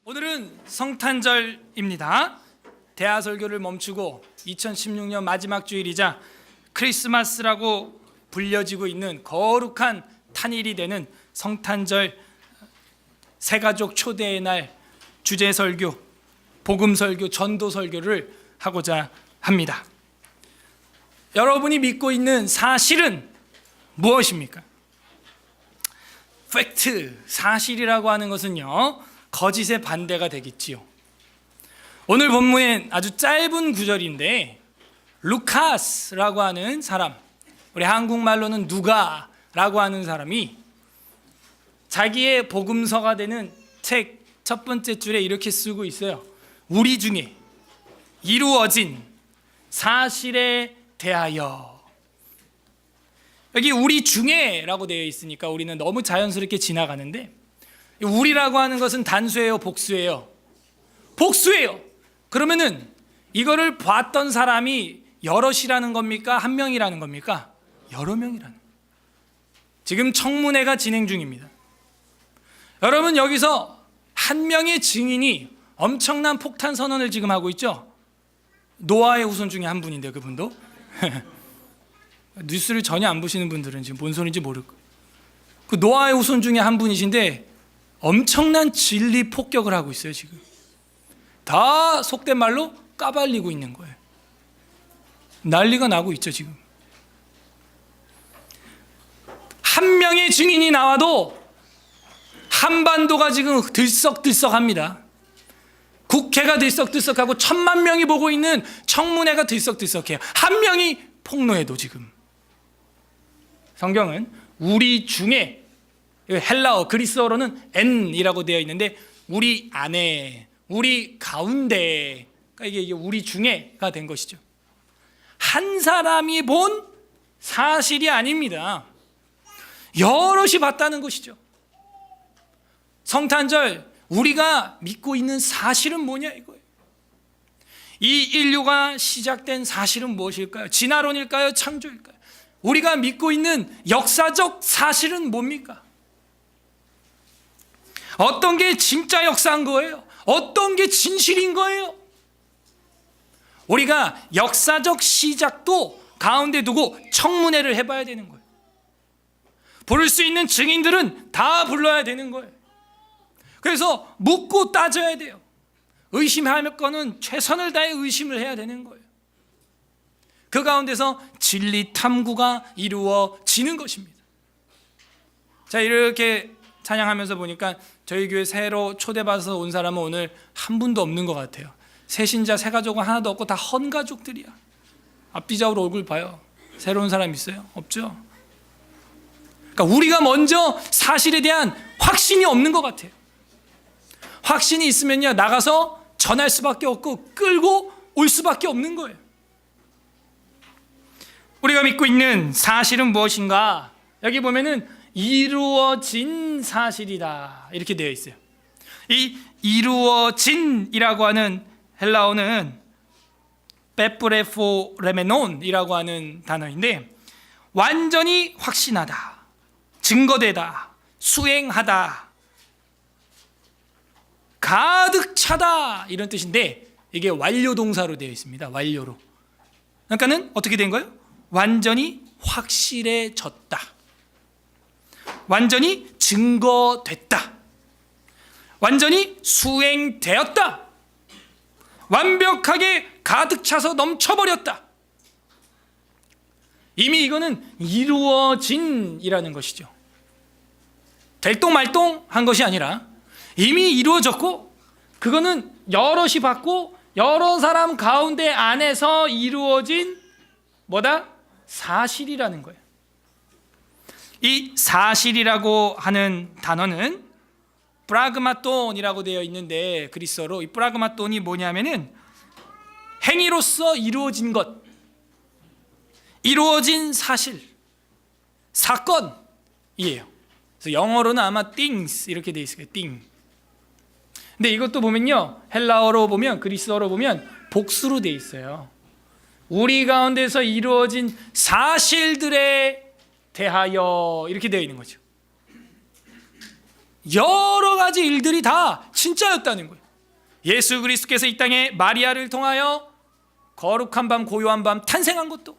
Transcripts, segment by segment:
오늘은 성탄절입니다. 대하설교를 멈추고 2016년 마지막 주일이자 크리스마스라고 불려지고 있는 거룩한 탄일이 되는 성탄절 새가족 초대의 날 주제설교, 복음설교, 전도설교를 하고자 합니다. 여러분이 믿고 있는 사실은 무엇입니까? 팩트, 사실이라고 하는 것은요, 거짓의 반대가 되겠지요. 오늘 본문엔 아주 짧은 구절인데 루카스라고 하는 사람, 우리 한국말로는 누가라고 하는 사람이 자기의 복음서가 되는 책 첫 번째 줄에 이렇게 쓰고 있어요. 우리 중에 이루어진 사실에 대하여. 여기 우리 중에라고 되어 있으니까 우리는 너무 자연스럽게 지나가는데, 우리라고 하는 것은 단수예요, 복수예요? 복수예요. 그러면은 이거를 봤던 사람이 여럿이라는 겁니까? 한 명이라는 겁니까? 여러 명이라는. 지금 청문회가 진행 중입니다. 여러분, 여기서 한 명의 증인이 엄청난 폭탄 선언을 지금 하고 있죠. 노아의 후손 중에 한 분인데, 그분도 뉴스를 전혀 안 보시는 분들은 지금 뭔 소리인지 모를 거예요. 그 노아의 후손 중에 한 분이신데 엄청난 진리 폭격을 하고 있어요. 지금 다 속된 말로 까발리고 있는 거예요. 난리가 나고 있죠. 지금 한 명의 증인이 나와도 한반도가 지금 들썩들썩합니다. 국회가 들썩들썩하고 1,000만 명이 보고 있는 청문회가 들썩들썩해요. 한 명이 폭로해도. 지금 성경은 우리 중에, 헬라어 그리스어로는 N이라고 되어 있는데 우리 안에, 우리 가운데, 그러니까 이게 우리 중에가 된 것이죠. 한 사람이 본 사실이 아닙니다. 여럿이 봤다는 것이죠. 성탄절, 우리가 믿고 있는 사실은 뭐냐 이거예요. 이 인류가 시작된 사실은 무엇일까요? 진화론일까요? 창조일까요? 우리가 믿고 있는 역사적 사실은 뭡니까? 어떤 게 진짜 역사인 거예요? 어떤 게 진실인 거예요? 우리가 역사적 시작도 가운데 두고 청문회를 해봐야 되는 거예요. 부를 수 있는 증인들은 다 불러야 되는 거예요. 그래서 묻고 따져야 돼요. 의심할 거는 최선을 다해 의심을 해야 되는 거예요. 그 가운데서 진리 탐구가 이루어지는 것입니다. 자, 이렇게 찬양하면서 보니까 저희 교회 새로 초대받아서 온 사람은 오늘 한 분도 없는 것 같아요. 새신자, 새가족은 하나도 없고 다 헌가족들이야. 앞뒤좌우로 얼굴 봐요. 새로운 사람 있어요? 없죠? 그러니까 우리가 먼저 사실에 대한 확신이 없는 것 같아요. 확신이 있으면요, 나가서 전할 수밖에 없고 끌고 올 수밖에 없는 거예요. 우리가 믿고 있는 사실은 무엇인가? 여기 보면은 이루어진 사실이다 이렇게 되어 있어요. 이 이루어진이라고 하는 헬라어는 베프레포레메논이라고 하는 단어인데, 완전히 확신하다, 증거되다, 수행하다, 가득 차다 이런 뜻인데, 이게 완료 동사로 되어 있습니다. 완료로. 그러니까는 어떻게 된 거예요? 완전히 확실해졌다, 완전히 증거됐다, 완전히 수행되었다, 완벽하게 가득 차서 넘쳐버렸다. 이미 이거는 이루어진이라는 것이죠. 될똥말똥 한 것이 아니라 이미 이루어졌고, 그거는 여럿이 받고 여러 사람 가운데 안에서 이루어진 뭐다? 사실이라는 거예요. 이 사실이라고 하는 단어는 프라그마톤이라고 되어 있는데, 그리스어로 이 프라그마톤이 뭐냐면은 행위로서 이루어진 것, 이루어진 사실, 사건이에요. 그래서 영어로는 아마 things 이렇게 되어 있어요. thing. 근데 이것도 보면요, 헬라어로 보면, 그리스어로 보면 복수로 되어 있어요. 우리 가운데서 이루어진 사실들에 대하여 이렇게 되어 있는 거죠. 여러 가지 일들이 다 진짜였다는 거예요. 예수 그리스도께서 이 땅에 마리아를 통하여 거룩한 밤 고요한 밤 탄생한 것도,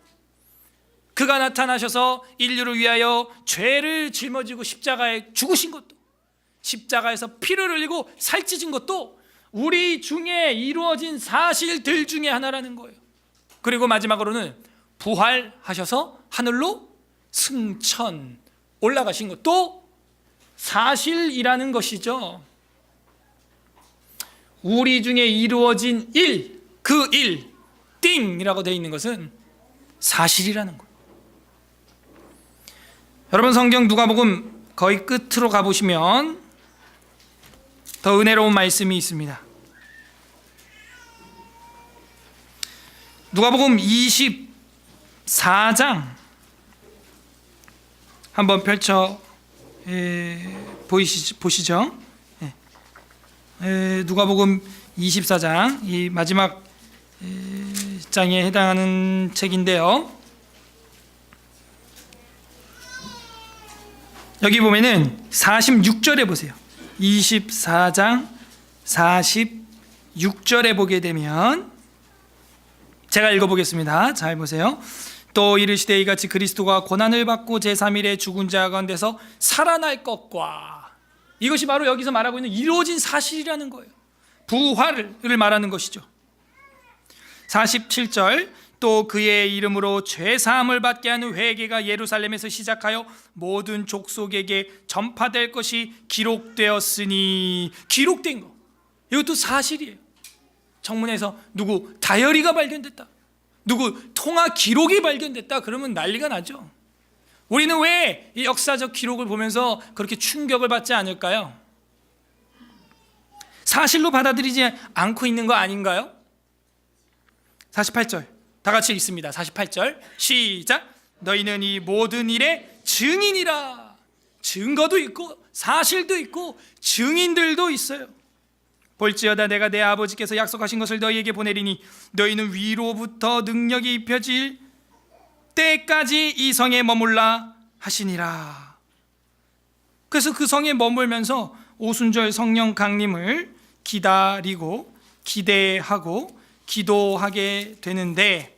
그가 나타나셔서 인류를 위하여 죄를 짊어지고 십자가에 죽으신 것도, 십자가에서 피를 흘리고 살찌신 것도 우리 중에 이루어진 사실들 중에 하나라는 거예요. 그리고 마지막으로는 부활하셔서 하늘로 승천 올라가신 것도 사실이라는 것이죠. 우리 중에 이루어진 일, 그 일, 띵이라고 되어 있는 것은 사실이라는 거예요. 여러분, 성경 누가복음 거의 끝으로 가보시면 더 은혜로운 말씀이 있습니다. 누가복음 24장 한번 펼쳐 보시죠. 누가복음 24장, 이 마지막 장에 해당하는 책인데요. 여기 보면은 46절에 보세요. 24장 46절에 보게 되면, 제가 읽어보겠습니다. 잘 보세요. 또 이르시되 이같이 그리스도가 고난을 받고 제3일에 죽은 자 가운데서 살아날 것과, 이것이 바로 여기서 말하고 있는 이루어진 사실이라는 거예요. 부활을 말하는 것이죠. 47절, 또 그의 이름으로 죄사함을 받게 하는 회개가 예루살렘에서 시작하여 모든 족속에게 전파될 것이 기록되었으니, 기록된 거, 이것도 사실이에요. 청문회에서 누구 다이어리가 발견됐다, 누구 통화 기록이 발견됐다 그러면 난리가 나죠. 우리는 왜 이 역사적 기록을 보면서 그렇게 충격을 받지 않을까요? 사실로 받아들이지 않고 있는 거 아닌가요? 48절 다 같이 읽습니다. 48절 시작. 너희는 이 모든 일의 증인이라. 증거도 있고 사실도 있고 증인들도 있어요. 볼지어다 내가 내 아버지께서 약속하신 것을 너희에게 보내리니 너희는 위로부터 능력이 입혀질 때까지 이 성에 머물라 하시니라. 그래서 그 성에 머물면서 오순절 성령 강림을 기다리고 기대하고 기도하게 되는데,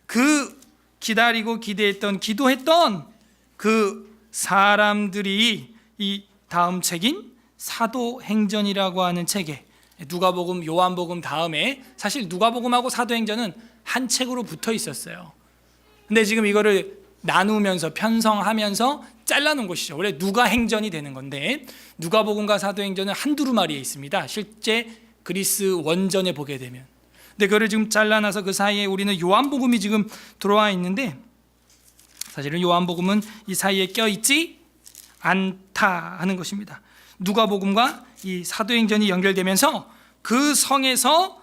그 기다리고 기대했던 기도했던 그 사람들이 이 다음 책인 사도행전이라고 하는 책에, 누가복음, 요한복음 다음에 사실 누가복음하고 사도행전은 한 책으로 붙어 있었어요. 근데 지금 이거를 나누면서 편성하면서 잘라놓은 것이죠. 원래 누가행전이 되는 건데 누가복음과 사도행전은 한 두루마리에 있습니다. 실제 그리스 원전에 보게 되면. 근데 그거를 지금 잘라놔서 그 사이에 우리는 요한복음이 지금 들어와 있는데, 사실은 요한복음은 이 사이에 껴있지 않다 하는 것입니다. 누가복음과 이 사도행전이 연결되면서 그 성에서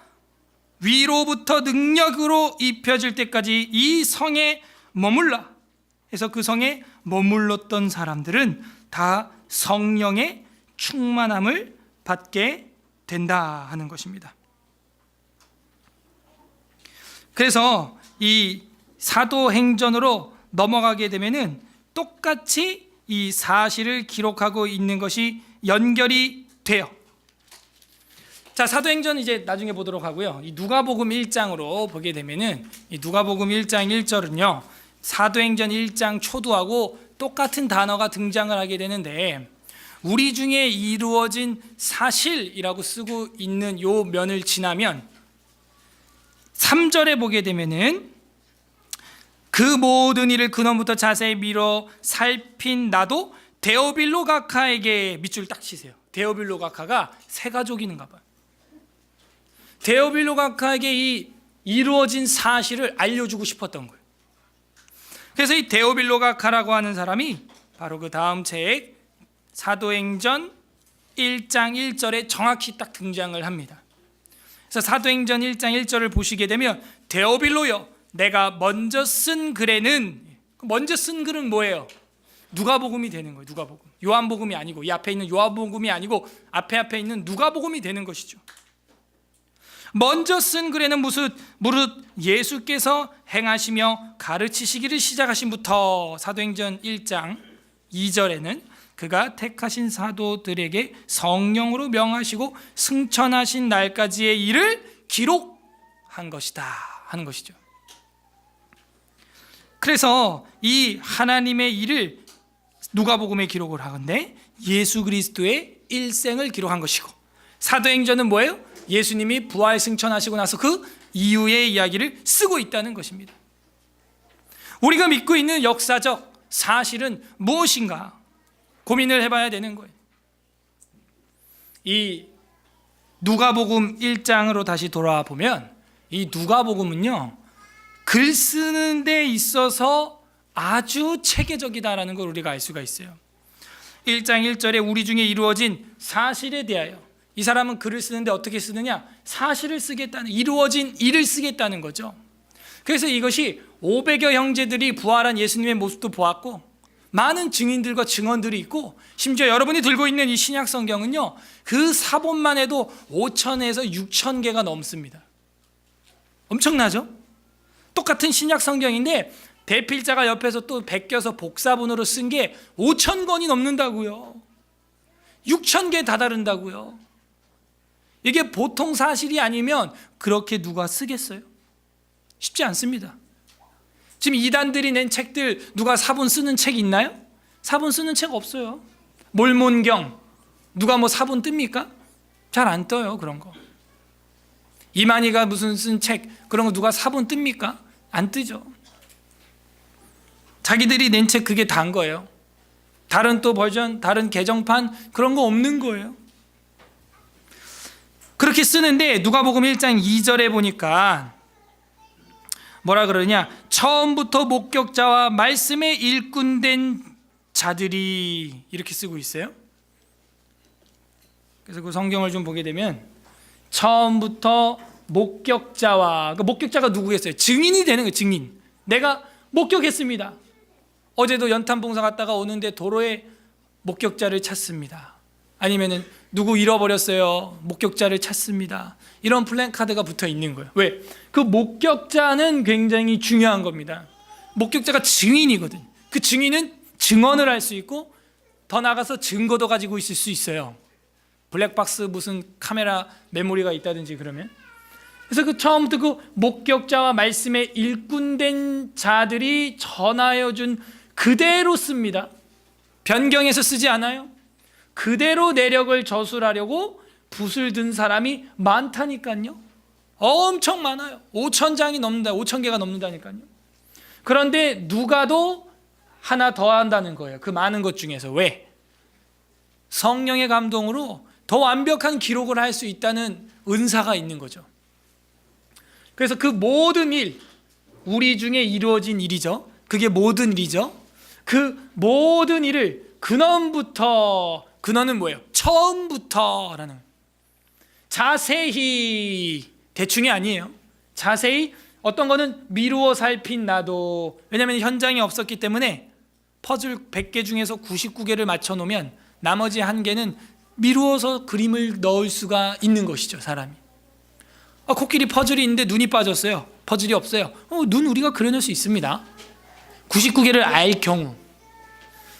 위로부터 능력으로 입혀질 때까지 이 성에 머물라 해서 그 성에 머물렀던 사람들은 다 성령의 충만함을 받게 된다 하는 것입니다. 그래서 이 사도행전으로 넘어가게 되면은 똑같이 이 사실을 기록하고 있는 것이 연결이 돼요. 자, 사도행전 이제 나중에 보도록 하고요. 이 누가복음 1장으로 보게 되면은 이 누가복음 1장 1절은요. 사도행전 1장 초두하고 똑같은 단어가 등장을 하게 되는데, 우리 중에 이루어진 사실이라고 쓰고 있는 요 면을 지나면 3절에 보게 되면은 그 모든 일을 근원부터 자세히 미뤄 살핀 나도 데오빌로 가카에게, 밑줄 딱 치세요. 데오빌로 가카가 세 가족이는가 봐요. 데오빌로 가카에게 이 이루어진 사실을 알려주고 싶었던 거예요. 그래서 이 데오빌로 가카라고 하는 사람이 바로 그 다음 책 사도행전 1장 1절에 정확히 딱 등장을 합니다. 그래서 사도행전 1장 1절을 보시게 되면, 데오빌로여 내가 먼저 쓴 글에는, 먼저 쓴 글은 뭐예요? 누가복음이 되는 거예요. 누가복음. 요한복음이 아니고, 이 앞에 있는 요한복음이 아니고 앞에 있는 누가복음이 되는 것이죠. 먼저 쓴 글에는 무릇 예수께서 행하시며 가르치시기를 시작하신부터, 사도행전 1장 2절에는 그가 택하신 사도들에게 성령으로 명하시고 승천하신 날까지의 일을 기록한 것이다 하는 것이죠. 그래서 이 하나님의 일을 누가복음에 기록을 하건대 예수 그리스도의 일생을 기록한 것이고, 사도행전은 뭐예요? 예수님이 부활 승천하시고 나서 그 이후의 이야기를 쓰고 있다는 것입니다. 우리가 믿고 있는 역사적 사실은 무엇인가 고민을 해봐야 되는 거예요. 이 누가복음 1장으로 다시 돌아와 보면 이 누가복음은요, 글 쓰는 데 있어서 아주 체계적이다라는 걸 우리가 알 수가 있어요. 1장 1절에 우리 중에 이루어진 사실에 대하여, 이 사람은 글을 쓰는데 어떻게 쓰느냐? 사실을 쓰겠다는, 이루어진 일을 쓰겠다는 거죠. 그래서 이것이 500여 형제들이 부활한 예수님의 모습도 보았고, 많은 증인들과 증언들이 있고, 심지어 여러분이 들고 있는 이 신약 성경은요, 그 사본만 해도 5천에서 6천 개가 넘습니다. 엄청나죠? 똑같은 신약 성경인데 대필자가 옆에서 또 베껴서 복사본으로 쓴 게 5천 권이 넘는다고요. 6천 개 다다른다고요. 이게 보통 사실이 아니면 그렇게 누가 쓰겠어요? 쉽지 않습니다. 지금 이단들이 낸 책들 누가 사본 쓰는 책 있나요? 사본 쓰는 책 없어요. 몰몬경 누가 뭐 사본 뜹니까? 잘 안 떠요. 그런 거. 이만희가 무슨 쓴 책 그런 거 누가 사본 뜹니까? 안 뜨죠. 자기들이 낸 책 그게 다인 거예요. 다른 또 버전, 다른 개정판 그런 거 없는 거예요. 그렇게 쓰는데 누가복음 1장 2절에 보니까 뭐라 그러냐? 처음부터 목격자와 말씀에 일꾼된 자들이, 이렇게 쓰고 있어요. 그래서 그 성경을 좀 보게 되면 처음부터 목격자와, 그 목격자가 누구겠어요? 증인이 되는 거예요. 증인. 내가 목격했습니다. 어제도 연탄봉사 갔다가 오는데 도로에 목격자를 찾습니다. 아니면은 누구 잃어버렸어요. 목격자를 찾습니다. 이런 플랜카드가 붙어 있는 거예요. 왜? 그 목격자는 굉장히 중요한 겁니다. 목격자가 증인이거든. 그 증인은 증언을 할 수 있고 더 나아가서 증거도 가지고 있을 수 있어요. 블랙박스 무슨 카메라 메모리가 있다든지 그러면. 그래서 그 처음부터 그 목격자와 말씀에 일꾼된 자들이 전하여 준 그대로 씁니다. 변경해서 쓰지 않아요. 그대로 내력을 저술하려고 붓을 든 사람이 많다니까요. 엄청 많아요. 5,000장이 넘는다. 5,000개가 넘는다니까요. 그런데 누가도 하나 더 한다는 거예요. 그 많은 것 중에서. 왜? 성령의 감동으로 더 완벽한 기록을 할 수 있다는 은사가 있는 거죠. 그래서 그 모든 일, 우리 중에 이루어진 일이죠. 그게 모든 일이죠. 그 모든 일을 근원부터, 근원은 뭐예요? 처음부터라는, 자세히, 대충이 아니에요. 자세히, 어떤 거는 미루어 살핀 나도, 왜냐하면 현장이 없었기 때문에 퍼즐 100개 중에서 99개를 맞춰 놓으면 나머지 1개는 미루어서 그림을 넣을 수가 있는 것이죠. 사람이. 코끼리 퍼즐이 있는데 눈이 빠졌어요. 퍼즐이 없어요. 눈 우리가 그려낼 수 있습니다. 99개를 알 경우.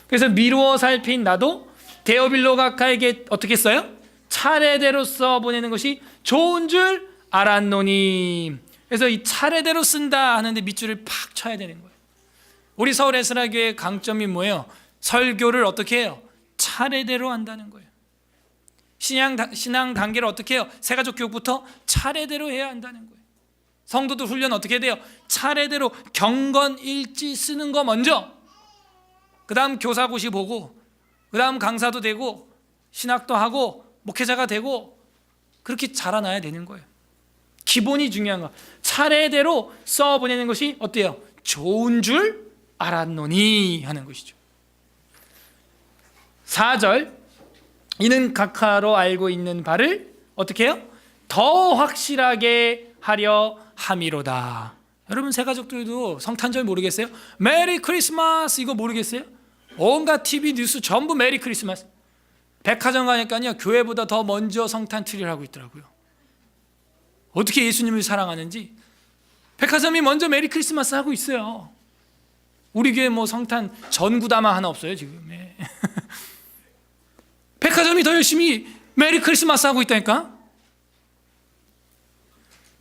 그래서 미루어 살핀 나도 데오빌로 각하에게 어떻게 써요? 차례대로 써보내는 것이 좋은 줄 알았노니. 그래서 이 차례대로 쓴다 하는데 밑줄을 팍 쳐야 되는 거예요. 우리 서울 에스라교의 강점이 뭐예요? 설교를 어떻게 해요? 차례대로 한다는 거예요. 신앙 단계를 어떻게 해요? 새가족 교육부터 차례대로 해야 한다는 거예요. 성도들 훈련 어떻게 돼요? 차례대로 경건 일지 쓰는 거 먼저, 그 다음 교사고시 보고, 그 다음 강사도 되고, 신학도 하고, 목회자가 되고, 그렇게 자라나야 되는 거예요. 기본이 중요한 거. 차례대로 써보내는 것이 어때요? 좋은 줄 알았노니 하는 것이죠. 4절, 이는 각하로 알고 있는 바를 어떻게 해요? 더 확실하게 하려 함이로다. 여러분 새가족들도 성탄절 모르겠어요? 메리 크리스마스 이거 모르겠어요? 온갖 TV 뉴스 전부 메리 크리스마스. 백화점 가니까요, 교회보다 더 먼저 성탄 트리를 하고 있더라고요. 어떻게 예수님을 사랑하는지 백화점이 먼저 메리 크리스마스 하고 있어요. 우리 교회 뭐 성탄 전구다마 하나 없어요 지금. 예. 백화점이 더 열심히 메리 크리스마스 하고 있다니까.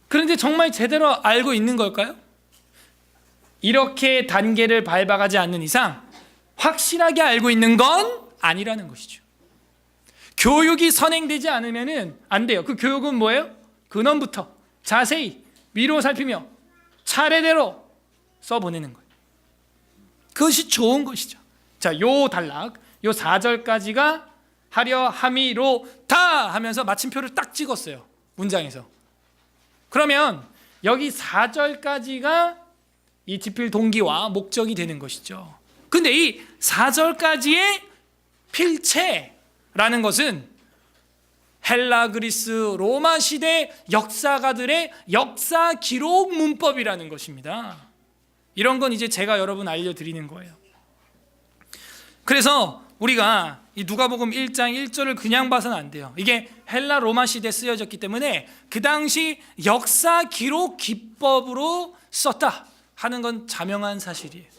그런데 정말 제대로 알고 있는 걸까요? 이렇게 단계를 밟아가지 않는 이상 확실하게 알고 있는 건 아니라는 것이죠. 교육이 선행되지 않으면 안 돼요. 그 교육은 뭐예요? 근원부터 자세히 위로 살피며 차례대로 써보내는 거예요. 그것이 좋은 것이죠. 자, 요 단락, 요 4절까지가 하려 함이로 다 하면서 마침표를 딱 찍었어요. 문장에서. 그러면 여기 4절까지가 이 집필 동기와 목적이 되는 것이죠. 근데 이 4절까지의 필체라는 것은 헬라, 그리스, 로마 시대 역사가들의 역사 기록 문법이라는 것입니다. 이런 건 이제 제가 여러분 알려드리는 거예요. 그래서 우리가 이 누가복음 1장 1절을 그냥 봐서는 안 돼요. 이게 헬라, 로마 시대에 쓰여졌기 때문에 그 당시 역사 기록 기법으로 썼다 하는 건 자명한 사실이에요.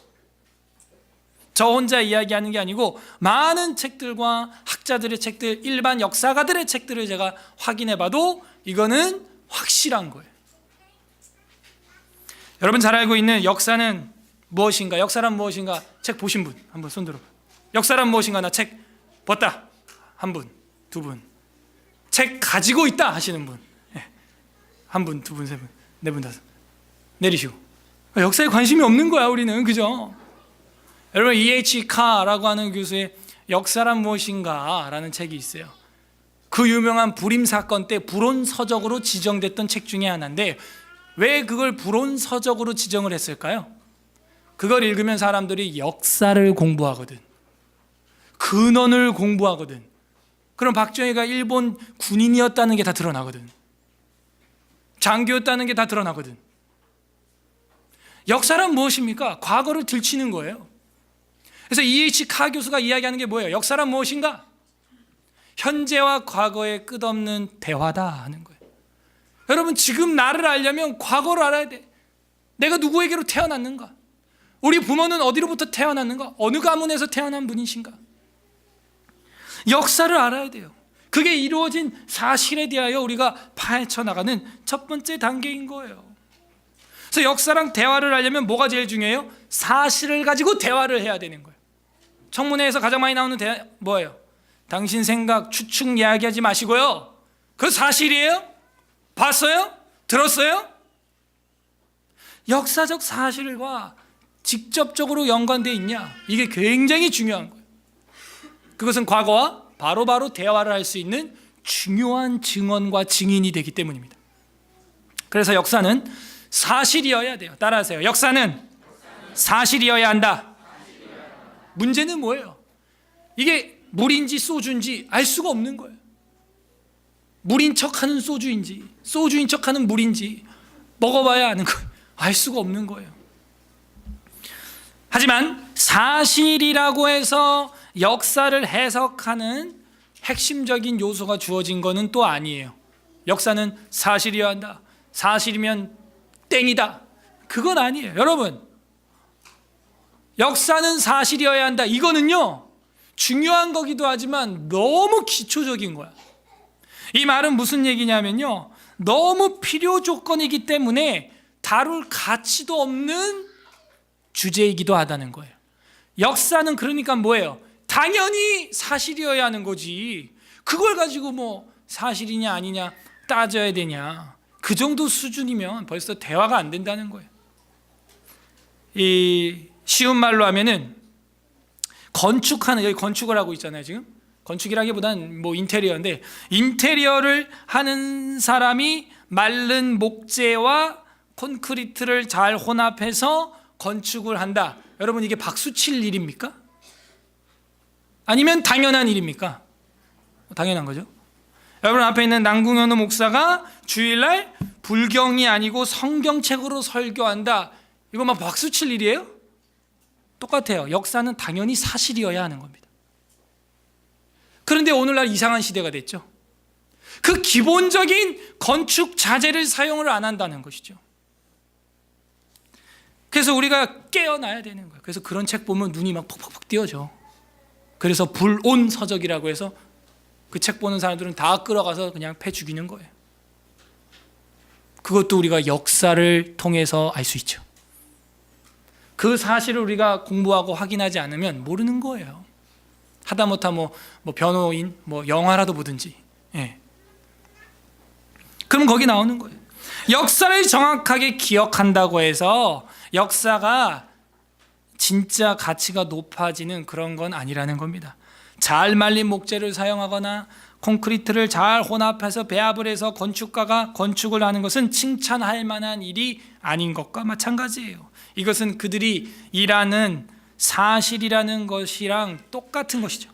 저 혼자 이야기하는 게 아니고 많은 책들과 학자들의 책들, 일반 역사가들의 책들을 제가 확인해 봐도 이거는 확실한 거예요. 여러분 잘 알고 있는 역사는 무엇인가? 역사란 무엇인가? 책 보신 분 한번 손 들어봐요. 역사란 무엇인가? 나 책 봤다. 한 분, 두 분. 책 가지고 있다 하시는 분. 한 분, 두 분, 세 분, 네 분, 다섯. 내리시고. 역사에 관심이 없는 거야 우리는. 그죠? 여러분 E.H. 카라고 하는 교수의 역사란 무엇인가 라는 책이 있어요. 그 유명한 불임 사건 때 불온서적으로 지정됐던 책 중에 하나인데 왜 그걸 불온서적으로 지정을 했을까요? 그걸 읽으면 사람들이 역사를 공부하거든, 근원을 공부하거든. 그럼 박정희가 일본 군인이었다는 게 다 드러나거든, 장교였다는 게 다 드러나거든. 역사란 무엇입니까? 과거를 들추는 거예요. 그래서 E.H. 카 교수가 이야기하는 게 뭐예요? 역사란 무엇인가? 현재와 과거의 끝없는 대화다 하는 거예요. 여러분 지금 나를 알려면 과거를 알아야 돼. 내가 누구에게로 태어났는가? 우리 부모는 어디로부터 태어났는가? 어느 가문에서 태어난 분이신가? 역사를 알아야 돼요. 그게 이루어진 사실에 대하여 우리가 파헤쳐 나가는 첫 번째 단계인 거예요. 그래서 역사랑 대화를 하려면 뭐가 제일 중요해요? 사실을 가지고 대화를 해야 되는 거예요. 청문회에서 가장 많이 나오는 대화 뭐예요? 당신 생각, 추측 이야기하지 마시고요. 그 사실이에요? 봤어요? 들었어요? 역사적 사실과 직접적으로 연관되어 있냐? 이게 굉장히 중요한 거예요. 그것은 과거와 바로바로 대화를 할 수 있는 중요한 증언과 증인이 되기 때문입니다. 그래서 역사는 사실이어야 돼요. 따라하세요. 역사는 사실이어야 한다. 문제는 뭐예요? 이게 물인지 소주인지 알 수가 없는 거예요. 물인 척하는 소주인지 소주인 척하는 물인지 먹어봐야 아는 거예요. 알 수가 없는 거예요. 하지만 사실이라고 해서 역사를 해석하는 핵심적인 요소가 주어진 것은 또 아니에요. 역사는 사실이어야 한다. 사실이면 땡이다. 그건 아니에요. 여러분, 역사는 사실이어야 한다. 이거는요, 중요한 거기도 하지만 너무 기초적인 거야. 이 말은 무슨 얘기냐면요, 너무 필요 조건이기 때문에 다룰 가치도 없는 주제이기도 하다는 거예요. 역사는 그러니까 뭐예요? 당연히 사실이어야 하는 거지. 그걸 가지고 뭐 사실이냐 아니냐 따져야 되냐. 그 정도 수준이면 벌써 대화가 안 된다는 거예요. 이 쉬운 말로 하면은 건축하는, 여기 건축을 하고 있잖아요 지금. 건축이라기보다는 뭐 인테리어인데, 인테리어를 하는 사람이 마른 목재와 콘크리트를 잘 혼합해서 건축을 한다. 여러분 이게 박수 칠 일입니까? 아니면 당연한 일입니까? 당연한 거죠. 여러분 앞에 있는 남궁현우 목사가 주일날 불경이 아니고 성경책으로 설교한다. 이거 막 박수 칠 일이에요? 똑같아요. 역사는 당연히 사실이어야 하는 겁니다. 그런데 오늘날 이상한 시대가 됐죠. 그 기본적인 건축 자재를 사용을 안 한다는 것이죠. 그래서 우리가 깨어나야 되는 거예요. 그래서 그런 책 보면 눈이 막 퍽퍽퍽 띄어져. 그래서 불온 서적이라고 해서 그 책 보는 사람들은 다 끌어가서 그냥 패 죽이는 거예요. 그것도 우리가 역사를 통해서 알 수 있죠. 그 사실을 우리가 공부하고 확인하지 않으면 모르는 거예요. 하다못해 뭐 변호인, 영화라도 보든지. 예. 그럼 거기 나오는 거예요. 역사를 정확하게 기억한다고 해서 역사가 진짜 가치가 높아지는 그런 건 아니라는 겁니다. 잘 말린 목재를 사용하거나 콘크리트를 잘 혼합해서 배합을 해서 건축가가 건축을 하는 것은 칭찬할 만한 일이 아닌 것과 마찬가지예요. 이것은 그들이 일하는 사실이라는 것이랑 똑같은 것이죠.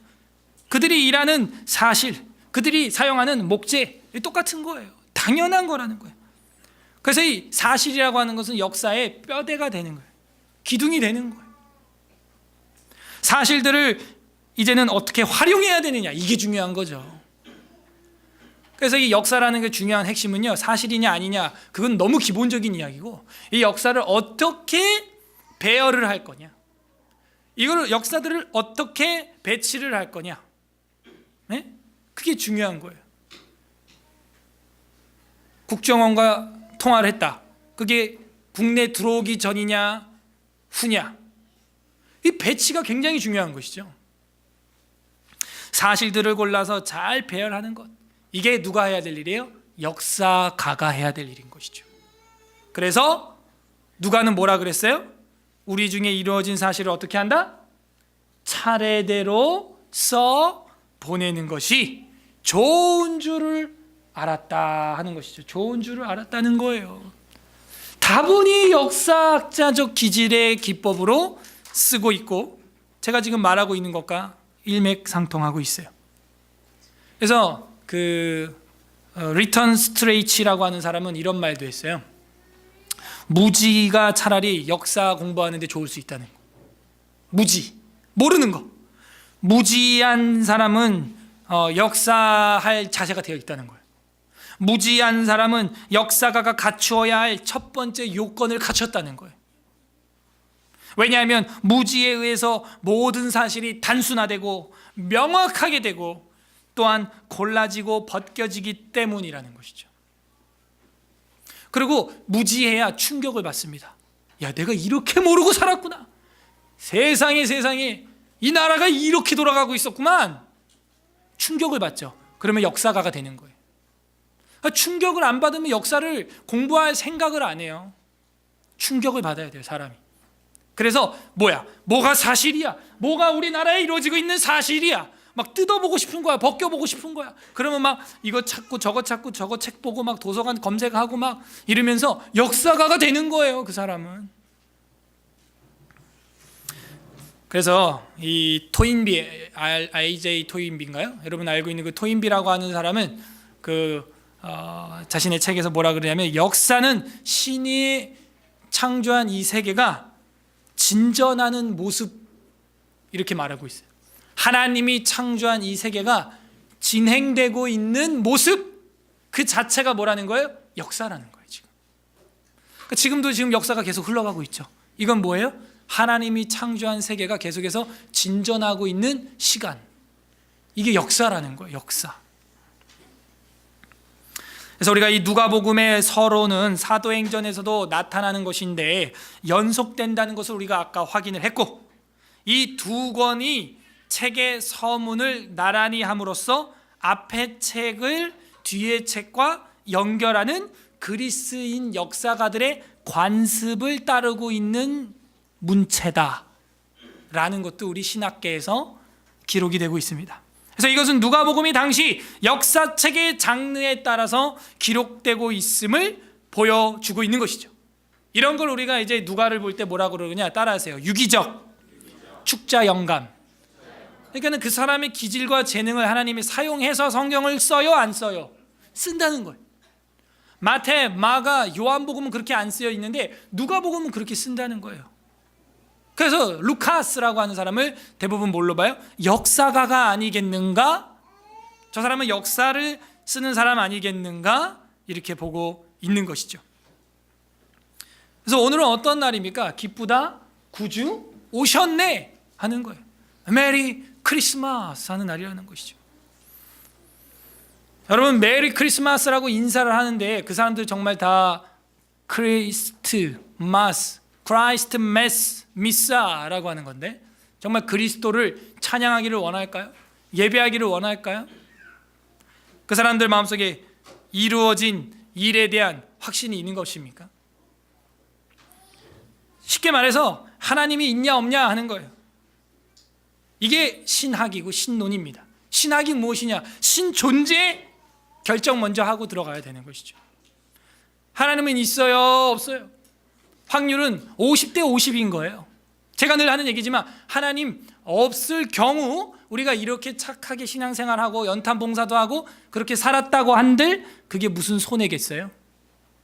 그들이 일하는 사실, 그들이 사용하는 목재 똑같은 거예요. 당연한 거라는 거예요. 그래서 이 사실이라고 하는 것은 역사의 뼈대가 되는 거예요. 기둥이 되는 거예요. 사실들을 이제는 어떻게 활용해야 되느냐, 이게 중요한 거죠. 그래서 이 역사라는 게 중요한 핵심은요, 사실이냐 아니냐, 그건 너무 기본적인 이야기고, 이 역사를 어떻게 배열을 할 거냐, 이걸 역사들을 어떻게 배치를 할 거냐, 네? 그게 중요한 거예요. 국정원과 통화를 했다. 그게 국내 들어오기 전이냐 후냐, 이 배치가 굉장히 중요한 것이죠. 사실들을 골라서 잘 배열하는 것, 이게 누가 해야 될 일이에요? 역사가가 해야 될 일인 것이죠. 그래서 누가는 뭐라 그랬어요? 우리 중에 이루어진 사실을 어떻게 한다? 차례대로 써 보내는 것이 좋은 줄을 알았다 하는 것이죠. 좋은 줄을 알았다는 거예요. 다분히 역사학자적 기질의 기법으로 쓰고 있고, 제가 지금 말하고 있는 것과 일맥상통하고 있어요. 그래서 리턴 스트레이치라고 하는 사람은 이런 말도 했어요. 무지가 차라리 역사 공부하는 데 좋을 수 있다는 거. 무지, 모르는 거. 무지한 사람은 역사할 자세가 되어 있다는 거예요. 무지한 사람은 역사가가 갖추어야 할 첫 번째 요건을 갖췄다는 거예요. 왜냐하면 무지에 의해서 모든 사실이 단순화되고 명확하게 되고 또한 골라지고 벗겨지기 때문이라는 것이죠. 그리고 무지해야 충격을 받습니다. 야, 내가 이렇게 모르고 살았구나. 세상에 이 나라가 이렇게 돌아가고 있었구만. 충격을 받죠. 그러면 역사가가 되는 거예요. 충격을 안 받으면 역사를 공부할 생각을 안 해요. 충격을 받아야 돼요, 사람이. 그래서 뭐가 사실이야, 뭐가 우리나라에 이루어지고 있는 사실이야, 막 뜯어보고 싶은 거야, 벗겨보고 싶은 거야. 그러면 막 이거 찾고 저거 찾고 저거 책 보고 막 도서관 검색하고 막 이러면서 역사가가 되는 거예요, 그 사람은. 그래서 이 토인비, I.J. 토인비인가요? 여러분 알고 있는 그 토인비라고 하는 사람은 자신의 책에서 뭐라 그러냐면, 역사는 신이 창조한 이 세계가 진전하는 모습, 이렇게 말하고 있어요. 하나님이 창조한 이 세계가 진행되고 있는 모습, 그 자체가 뭐라는 거예요? 역사라는 거예요. 지금도 역사가 계속 흘러가고 있죠. 이건 뭐예요? 하나님이 창조한 세계가 계속해서 진전하고 있는 시간, 이게 역사라는 거예요. 역사. 그래서 우리가 이 누가복음의 서론은 사도행전에서도 나타나는 것인데 연속된다는 것을 우리가 아까 확인을 했고, 이 두 권이 책의 서문을 나란히 함으로써 앞의 책을 뒤의 책과 연결하는 그리스인 역사가들의 관습을 따르고 있는 문체다라는 것도 우리 신학계에서 기록이 되고 있습니다. 그래서 이것은 누가복음이 당시 역사책의 장르에 따라서 기록되고 있음을 보여주고 있는 것이죠. 이런 걸 우리가 이제 누가를 볼 때 뭐라고 그러느냐, 따라하세요. 유기적 축자 영감. 그러니까 그 사람의 기질과 재능을 하나님이 사용해서 성경을 써요, 안 써요? 쓴다는 거예요. 마태, 마가, 요한복음은 그렇게 안 쓰여 있는데 누가복음은 그렇게 쓴다는 거예요. 그래서 루카스라고 하는 사람을 대부분 뭘로 봐요? 역사가가 아니겠는가? 저 사람은 역사를 쓰는 사람 아니겠는가? 이렇게 보고 있는 것이죠. 그래서 오늘은 어떤 날입니까? 기쁘다 구주 오셨네 하는 거예요. 메리 크리스마스 하는 날이라는 것이죠. 여러분, 메리 크리스마스라고 인사를 하는데 그 사람들 정말 다 크리스트 메스 미사라고 하는 건데, 정말 그리스도를 찬양하기를 원할까요? 예배하기를 원할까요? 그 사람들 마음속에 이루어진 일에 대한 확신이 있는 것입니까? 쉽게 말해서 하나님이 있냐 없냐 하는 거예요. 이게 신학이고 신론입니다. 신학이 무엇이냐? 신존재 결정 먼저 하고 들어가야 되는 것이죠. 하나님은 있어요 없어요? 확률은 50대 50인 거예요. 제가 늘 하는 얘기지만 하나님 없을 경우 우리가 이렇게 착하게 신앙생활하고 연탄 봉사도 하고 그렇게 살았다고 한들 그게 무슨 손해겠어요?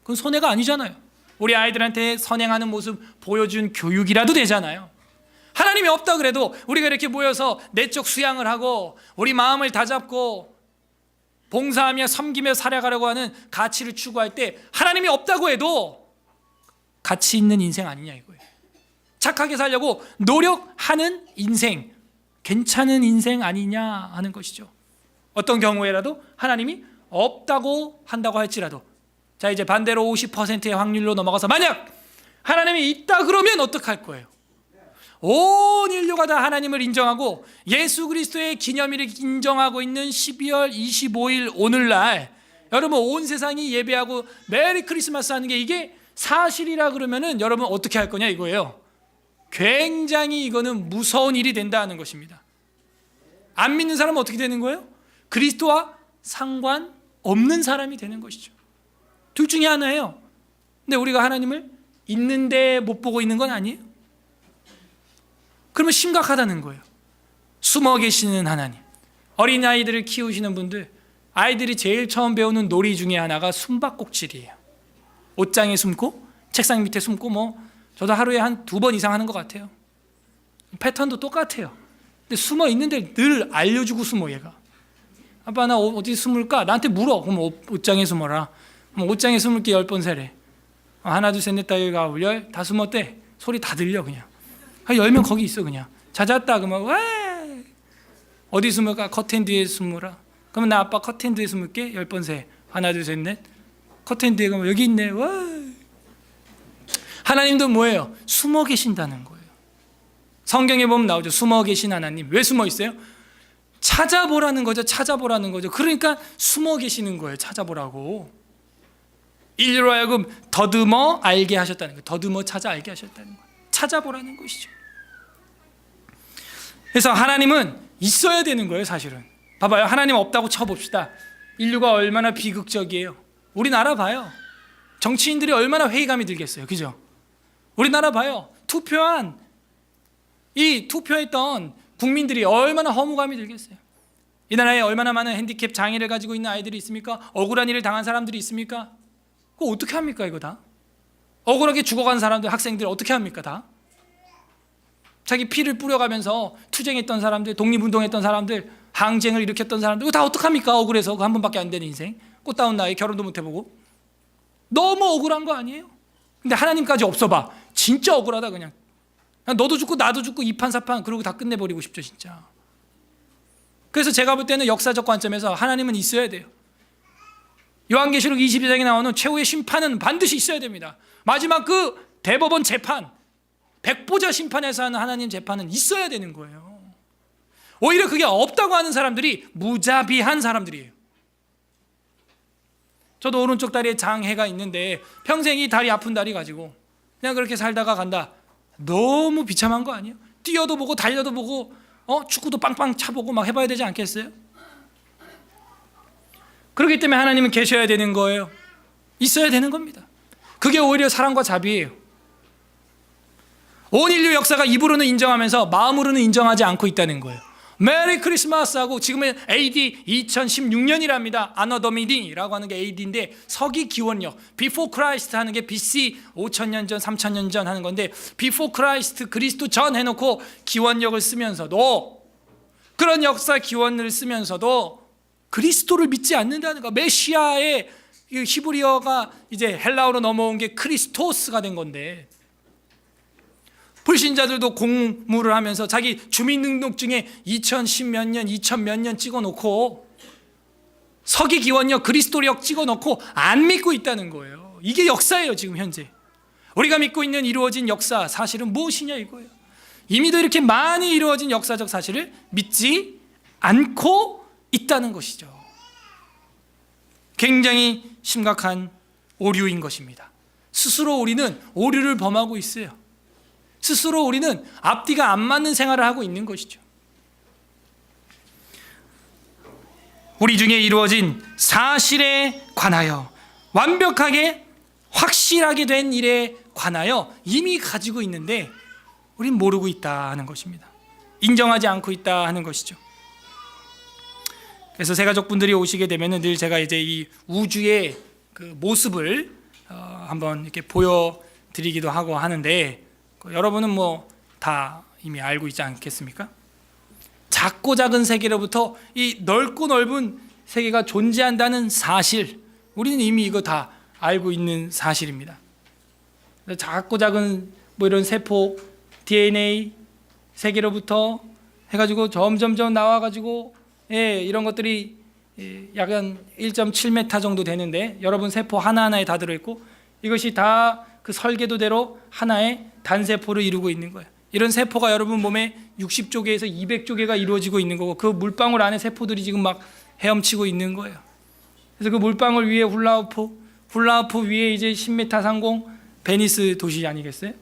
그건 손해가 아니잖아요. 우리 아이들한테 선행하는 모습 보여준 교육이라도 되잖아요. 하나님이 없다 그래도 우리가 이렇게 모여서 내적 수양을 하고 우리 마음을 다잡고 봉사하며 섬기며 살아가려고 하는 가치를 추구할 때 하나님이 없다고 해도 가치 있는 인생 아니냐 이거예요. 착하게 살려고 노력하는 인생, 괜찮은 인생 아니냐 하는 것이죠. 어떤 경우에라도 하나님이 없다고 한다고 할지라도, 자 이제 반대로 50%의 확률로 넘어가서 만약 하나님이 있다 그러면 어떡할 거예요? 온 인류가 다 하나님을 인정하고 예수 그리스도의 기념일을 인정하고 있는 12월 25일 오늘날 여러분 온 세상이 예배하고 메리 크리스마스 하는 게 이게 사실이라 그러면은 여러분 어떻게 할 거냐 이거예요. 굉장히 이거는 무서운 일이 된다는 것입니다. 안 믿는 사람은 어떻게 되는 거예요? 그리스도와 상관없는 사람이 되는 것이죠. 둘 중에 하나예요. 근데 우리가 하나님을 있는데 못 보고 있는 건 아니에요. 그러면 심각하다는 거예요. 숨어 계시는 하나님. 어린아이들을 키우시는 분들, 아이들이 제일 처음 배우는 놀이 중에 하나가 숨바꼭질이에요. 옷장에 숨고 책상 밑에 숨고 저도 하루에 한 2번 이상 하는 것 같아요. 패턴도 똑같아요. 근데 숨어 있는데 늘 알려주고 숨어 얘가. 아빠 나 어디 숨을까? 나한테 물어. 그럼 옷장에 숨어라. 그럼 옷장에 숨을게 10번 세래. 하나 둘 셋 넷 다 여기가 열 다 숨었대. 소리 다 들려 그냥. 열면 거기 있어 그냥. 찾았다 그러면 왜? 어디 숨을까? 커튼 뒤에 숨으라. 그러면 나 아빠 커튼 뒤에 숨을게 10번 세. 하나 둘 셋 넷. 커튼 뒤에 가면 여기 있네. 와. 하나님도 뭐예요? 숨어 계신다는 거예요. 성경에 보면 나오죠. 숨어 계신 하나님. 왜 숨어 있어요? 찾아보라는 거죠. 찾아보라는 거죠. 그러니까 숨어 계시는 거예요. 찾아보라고. 인류로 하여금 더듬어 알게 하셨다는 거예요. 더듬어 찾아 알게 하셨다는 거예요. 찾아보라는 것이죠. 그래서 하나님은 있어야 되는 거예요. 사실은 봐봐요. 하나님 없다고 쳐봅시다. 인류가 얼마나 비극적이에요. 우리나라 봐요. 정치인들이 얼마나 회의감이 들겠어요. 그죠? 우리나라 봐요. 투표했던 국민들이 얼마나 허무감이 들겠어요. 이 나라에 얼마나 많은 핸디캡 장애를 가지고 있는 아이들이 있습니까? 억울한 일을 당한 사람들이 있습니까? 그거 어떻게 합니까 이거 다? 억울하게 죽어간 사람들, 학생들 어떻게 합니까 다? 자기 피를 뿌려가면서 투쟁했던 사람들, 독립운동했던 사람들, 항쟁을 일으켰던 사람들, 그거 다 어떡합니까? 억울해서 그 한 번밖에 안 되는 인생, 꽃다운 나이, 결혼도 못 해보고 너무 억울한 거 아니에요? 근데 하나님까지 없어봐. 진짜 억울하다 그냥. 너도 죽고 나도 죽고 이판사판 그러고 다 끝내버리고 싶죠 진짜. 그래서 제가 볼 때는 역사적 관점에서 하나님은 있어야 돼요. 요한계시록 22장에 나오는 최후의 심판은 반드시 있어야 됩니다. 마지막 그 대법원 재판, 백보자 심판에서 하는 하나님 재판은 있어야 되는 거예요. 오히려 그게 없다고 하는 사람들이 무자비한 사람들이에요. 저도 오른쪽 다리에 장애가 있는데 평생 이 다리 아픈 다리 가지고 그냥 그렇게 살다가 간다. 너무 비참한 거 아니에요? 뛰어도 보고 달려도 보고 축구도 빵빵 차보고 막 해봐야 되지 않겠어요? 그렇기 때문에 하나님은 계셔야 되는 거예요. 있어야 되는 겁니다. 그게 오히려 사랑과 자비예요. 온 인류 역사가 입으로는 인정하면서 마음으로는 인정하지 않고 있다는 거예요. 메리 크리스마스 하고 지금은 AD 2016년이랍니다. 아너더미니라고 하는 게 AD인데 서기 기원력, Before Christ 하는 게 BC 5,000년 전, 3,000년 전 하는 건데 Before Christ, 그리스도 전 해놓고 기원력을 쓰면서도, 그런 역사 기원을 쓰면서도 그리스도를 믿지 않는다는 거, 메시아의 이 히브리어가 이제 헬라어로 넘어온 게 크리스토스가 된 건데, 불신자들도 공무를 하면서 자기 주민등록증에 2010 몇 년, 2000 몇 년 찍어놓고 서기 기원역, 그리스도력 찍어놓고 안 믿고 있다는 거예요. 이게 역사예요. 지금 현재 우리가 믿고 있는 이루어진 역사 사실은 무엇이냐 이거예요. 이미도 이렇게 많이 이루어진 역사적 사실을 믿지 않고 있다는 것이죠. 굉장히 심각한 오류인 것입니다. 스스로 우리는 오류를 범하고 있어요. 스스로 우리는 앞뒤가 안 맞는 생활을 하고 있는 것이죠. 우리 중에 이루어진 사실에 관하여, 완벽하게 확실하게 된 일에 관하여 이미 가지고 있는데 우린 모르고 있다 하는 것입니다. 인정하지 않고 있다 하는 것이죠. 그래서 새가족분들이 오시게 되면은 늘 제가 이제 이 우주의 그 모습을 한번 이렇게 보여드리기도 하고 하는데, 여러분은 뭐 다 이미 알고 있지 않겠습니까? 작고 작은 세계로부터 이 넓고 넓은 세계가 존재한다는 사실, 우리는 이미 이거 다 알고 있는 사실입니다. 작고 작은 뭐 이런 세포, DNA 세계로부터 해가지고 점점점 나와가지고 이런 것들이 약간 1.7m 정도 되는데, 여러분 세포 하나하나에 다 들어있고 이것이 다 그 설계도대로 하나의 단세포를 이루고 있는 거예요. 이런 세포가 여러분 몸에 60조개에서 200조개가 이루어지고 있는 거고, 그 물방울 안에 세포들이 지금 막 헤엄치고 있는 거예요. 그래서 그 물방울 위에 훌라후프 위에 이제 10m 상공, 베니스 도시 아니겠어요?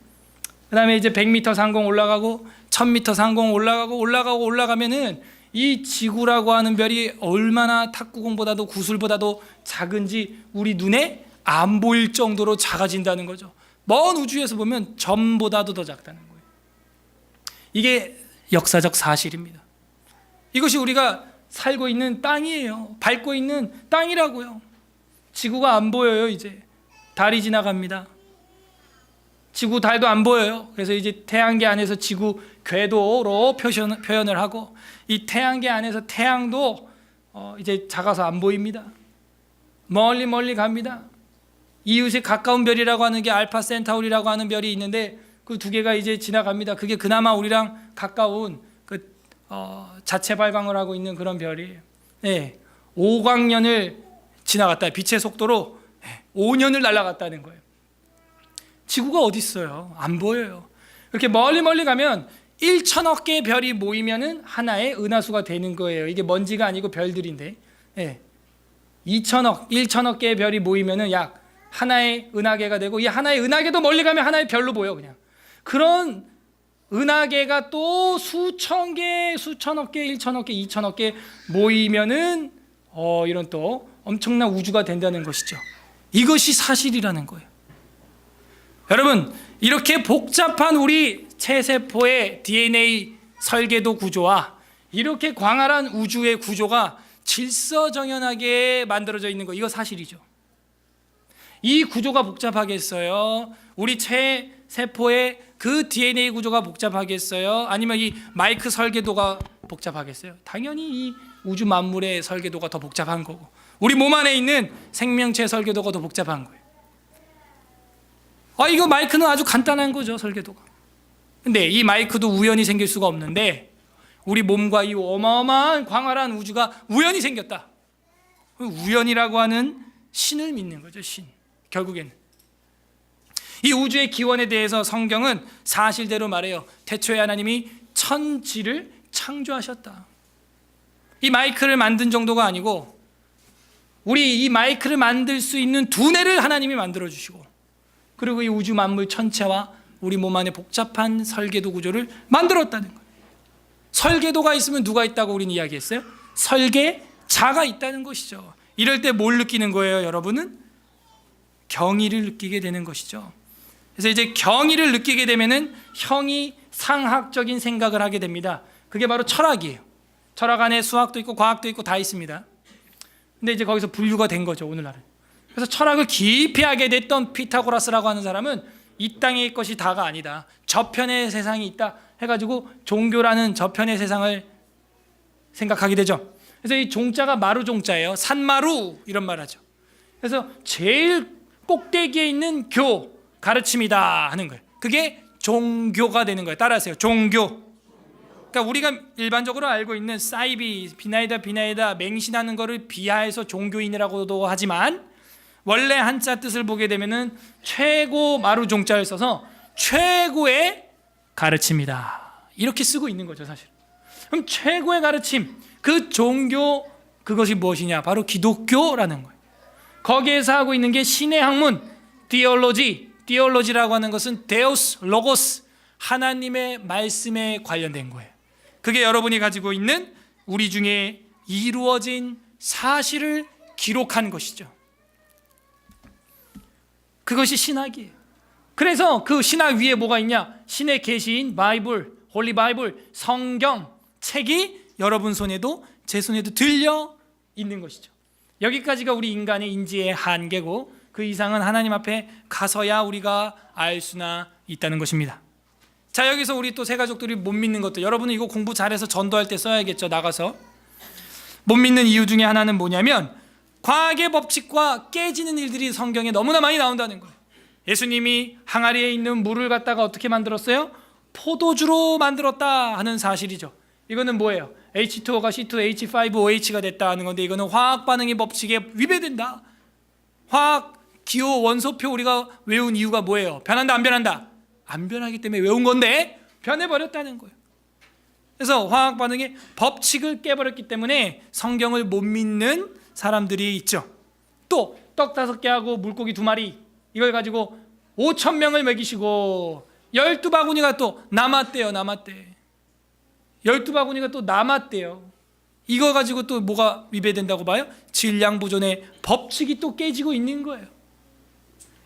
그 다음에 이제 100m 상공 올라가고 1000m 상공 올라가면은 이 지구라고 하는 별이 얼마나 탁구공보다도 구슬보다도 작은지 우리 눈에 안 보일 정도로 작아진다는 거죠. 먼 우주에서 보면 점보다도 더 작다는 거예요. 이게 역사적 사실입니다. 이것이 우리가 살고 있는 땅이에요. 밟고 있는 땅이라고요. 지구가 안 보여요. 이제 달이 지나갑니다. 지구, 달도 안 보여요. 그래서 이제 태양계 안에서 지구 궤도로 표현을 하고, 이 태양계 안에서 태양도 이제 작아서 안 보입니다. 멀리 갑니다. 이웃에 가까운 별이라고 하는 게 알파 센타우리라고 하는 별이 있는데, 그 두 개가 이제 지나갑니다. 그게 그나마 우리랑 가까운 그 자체 발광을 하고 있는 그런 별이에요. 5광년을 지나갔다. 빛의 속도로 5년을 날아갔다는 거예요. 지구가 어디 있어요? 안 보여요. 이렇게 멀리 가면 1천억 개의 별이 모이면은 하나의 은하수가 되는 거예요. 이게 먼지가 아니고 별들인데, 1천억 개의 별이 모이면은 약 하나의 은하계가 되고, 이 하나의 은하계도 멀리 가면 하나의 별로 보여. 그냥 그런 은하계가 또 수천 개, 수천억 개, 1천억 개, 2천억 개 모이면은 이런 또 엄청난 우주가 된다는 것이죠. 이것이 사실이라는 거예요. 여러분, 이렇게 복잡한 우리 체세포의 DNA 설계도 구조와 이렇게 광활한 우주의 구조가 질서정연하게 만들어져 있는 거, 이거 사실이죠. 이 구조가 복잡하겠어요? 우리 체세포의 그 DNA 구조가 복잡하겠어요? 아니면 이 마이크 설계도가 복잡하겠어요? 당연히 이 우주 만물의 설계도가 더 복잡한 거고, 우리 몸 안에 있는 생명체 설계도가 더 복잡한 거예요. 이거 마이크는 아주 간단한 거죠, 설계도가. 근데 이 마이크도 우연히 생길 수가 없는데, 우리 몸과 이 어마어마한 광활한 우주가 우연히 생겼다. 우연이라고 하는 신을 믿는 거죠, 신. 결국에는 이 우주의 기원에 대해서 성경은 사실대로 말해요. 태초에 하나님이 천지를 창조하셨다. 이 마이크를 만든 정도가 아니고, 우리 이 마이크를 만들 수 있는 두뇌를 하나님이 만들어 주시고, 그리고 이 우주 만물 전체와 우리 몸 안에 복잡한 설계도 구조를 만들었다는 거예요. 설계도가 있으면 누가 있다고 우리는 이야기했어요? 설계자가 있다는 것이죠. 이럴 때 뭘 느끼는 거예요, 여러분은? 경의를 느끼게 되는 것이죠. 그래서 이제 경의를 느끼게 되면은 형이 상학적인 생각을 하게 됩니다. 그게 바로 철학이에요. 철학 안에 수학도 있고 과학도 있고 다 있습니다. 근데 이제 거기서 분류가 된 거죠, 오늘날은. 그래서 철학을 깊이 하게 됐던 피타고라스라고 하는 사람은 이 땅의 것이 다가 아니다, 저편의 세상이 있다 해가지고 종교라는 저편의 세상을 생각하게 되죠. 그래서 이 종자가 마루 종자예요. 산마루 이런 말 하죠. 그래서 제일 꼭대기에 있는 가르침이다 하는 거예요. 그게 종교가 되는 거예요. 따라하세요. 종교. 그러니까 우리가 일반적으로 알고 있는 사이비, 비나이다 맹신하는 거를 비하해서 종교인이라고도 하지만, 원래 한자 뜻을 보게 되면은 최고 마루 종자를 써서 최고의 가르침이다 이렇게 쓰고 있는 거죠, 사실. 그럼 최고의 가르침, 그 종교, 그것이 무엇이냐? 바로 기독교라는 거예요. 거기에서 하고 있는 게 신의 학문, 디올로지라고 하는 것은 데우스, 로고스, 하나님의 말씀에 관련된 거예요. 그게 여러분이 가지고 있는 우리 중에 이루어진 사실을 기록한 것이죠. 그것이 신학이에요. 그래서 그 신학 위에 뭐가 있냐? 신의 계시인 바이블, 홀리 바이블, 성경, 책이 여러분 손에도 제 손에도 들려 있는 것이죠. 여기까지가 우리 인간의 인지의 한계고, 그 이상은 하나님 앞에 가서야 우리가 알 수나 있다는 것입니다. 자, 여기서 우리 또 새 가족들이 못 믿는 것도, 여러분은 이거 공부 잘해서 전도할 때 써야겠죠. 나가서 못 믿는 이유 중에 하나는 뭐냐면, 과학의 법칙과 깨지는 일들이 성경에 너무나 많이 나온다는 거예요. 예수님이 항아리에 있는 물을 갖다가 어떻게 만들었어요? 포도주로 만들었다 하는 사실이죠. 이거는 뭐예요? H2O가 C2, H5OH가 됐다 하는 건데, 이거는 화학 반응의 법칙에 위배된다. 화학 기호 원소표 우리가 외운 이유가 뭐예요? 변한다, 안 변한다? 안 변하기 때문에 외운 건데 변해버렸다는 거예요. 그래서 화학 반응의 법칙을 깨버렸기 때문에 성경을 못 믿는 사람들이 있죠. 또 떡 5개하고 물고기 2마리, 이걸 가지고 5,000명을 먹이시고 12바구니가 또 남았대요. 12바구니가 또 남았대요. 이거 가지고 또 뭐가 위배된다고 봐요? 질량보존의 법칙이 또 깨지고 있는 거예요.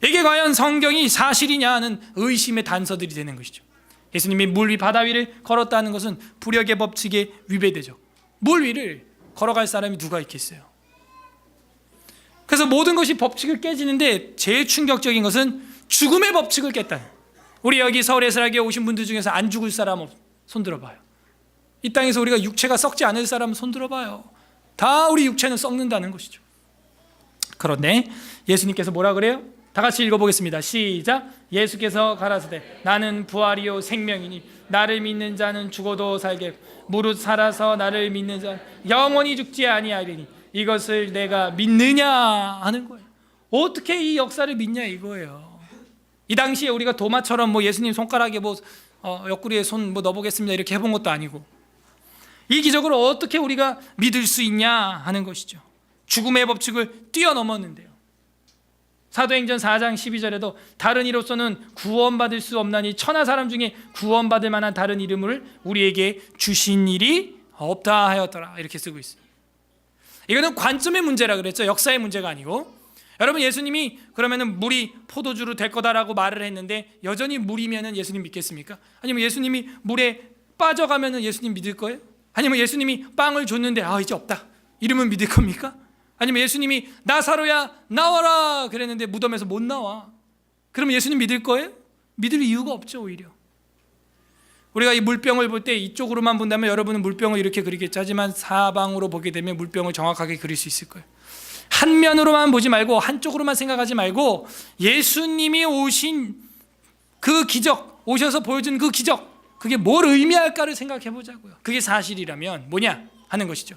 이게 과연 성경이 사실이냐 하는 의심의 단서들이 되는 것이죠. 예수님이 물 위 바다 위를 걸었다는 것은 불역의 법칙에 위배되죠. 물 위를 걸어갈 사람이 누가 있겠어요? 그래서 모든 것이 법칙을 깨지는데 제일 충격적인 것은 죽음의 법칙을 깼다는. 우리 여기 서울예술학교에 오신 분들 중에서 안 죽을 사람 손 들어봐요. 이 땅에서 우리가 육체가 썩지 않을 사람 손 들어봐요. 다 우리 육체는 썩는다는 것이죠. 그런데 예수님께서 뭐라 그래요? 다 같이 읽어보겠습니다. 시작. 예수께서 가라사대 나는 부활이요 생명이니 나를 믿는 자는 죽어도 살게 무릇 살아서 나를 믿는 자는 영원히 죽지 아니하리니 이것을 내가 믿느냐 하는 거예요. 어떻게 이 역사를 믿냐 이거예요. 이 당시에 우리가 도마처럼 뭐 예수님 손가락에 뭐 옆구리에 손 뭐 넣어보겠습니다 이렇게 해본 것도 아니고, 이 기적을 어떻게 우리가 믿을 수 있냐 하는 것이죠. 죽음의 법칙을 뛰어넘었는데요. 사도행전 4장 12절에도 다른 이로서는 구원받을 수 없나니 천하 사람 중에 구원받을 만한 다른 이름을 우리에게 주신 일이 없다 하였더라 이렇게 쓰고 있어요. 이거는 관점의 문제라 그랬죠. 역사의 문제가 아니고. 여러분, 예수님이 그러면은 물이 포도주로 될 거다라고 말을 했는데 여전히 물이면은 예수님 믿겠습니까? 아니면 예수님이 물에 빠져가면은 예수님 믿을 거예요? 아니면 예수님이 빵을 줬는데 이제 없다 이러면 믿을 겁니까? 아니면 예수님이 나사로야 나와라 그랬는데 무덤에서 못 나와, 그러면 예수님 믿을 거예요? 믿을 이유가 없죠. 오히려 우리가 이 물병을 볼 때 이쪽으로만 본다면 여러분은 물병을 이렇게 그리겠죠. 하지만 사방으로 보게 되면 물병을 정확하게 그릴 수 있을 거예요. 한 면으로만 보지 말고 한쪽으로만 생각하지 말고 예수님이 오신 그 기적, 오셔서 보여준 그 기적, 그게 뭘 의미할까를 생각해 보자고요. 그게 사실이라면 뭐냐 하는 것이죠.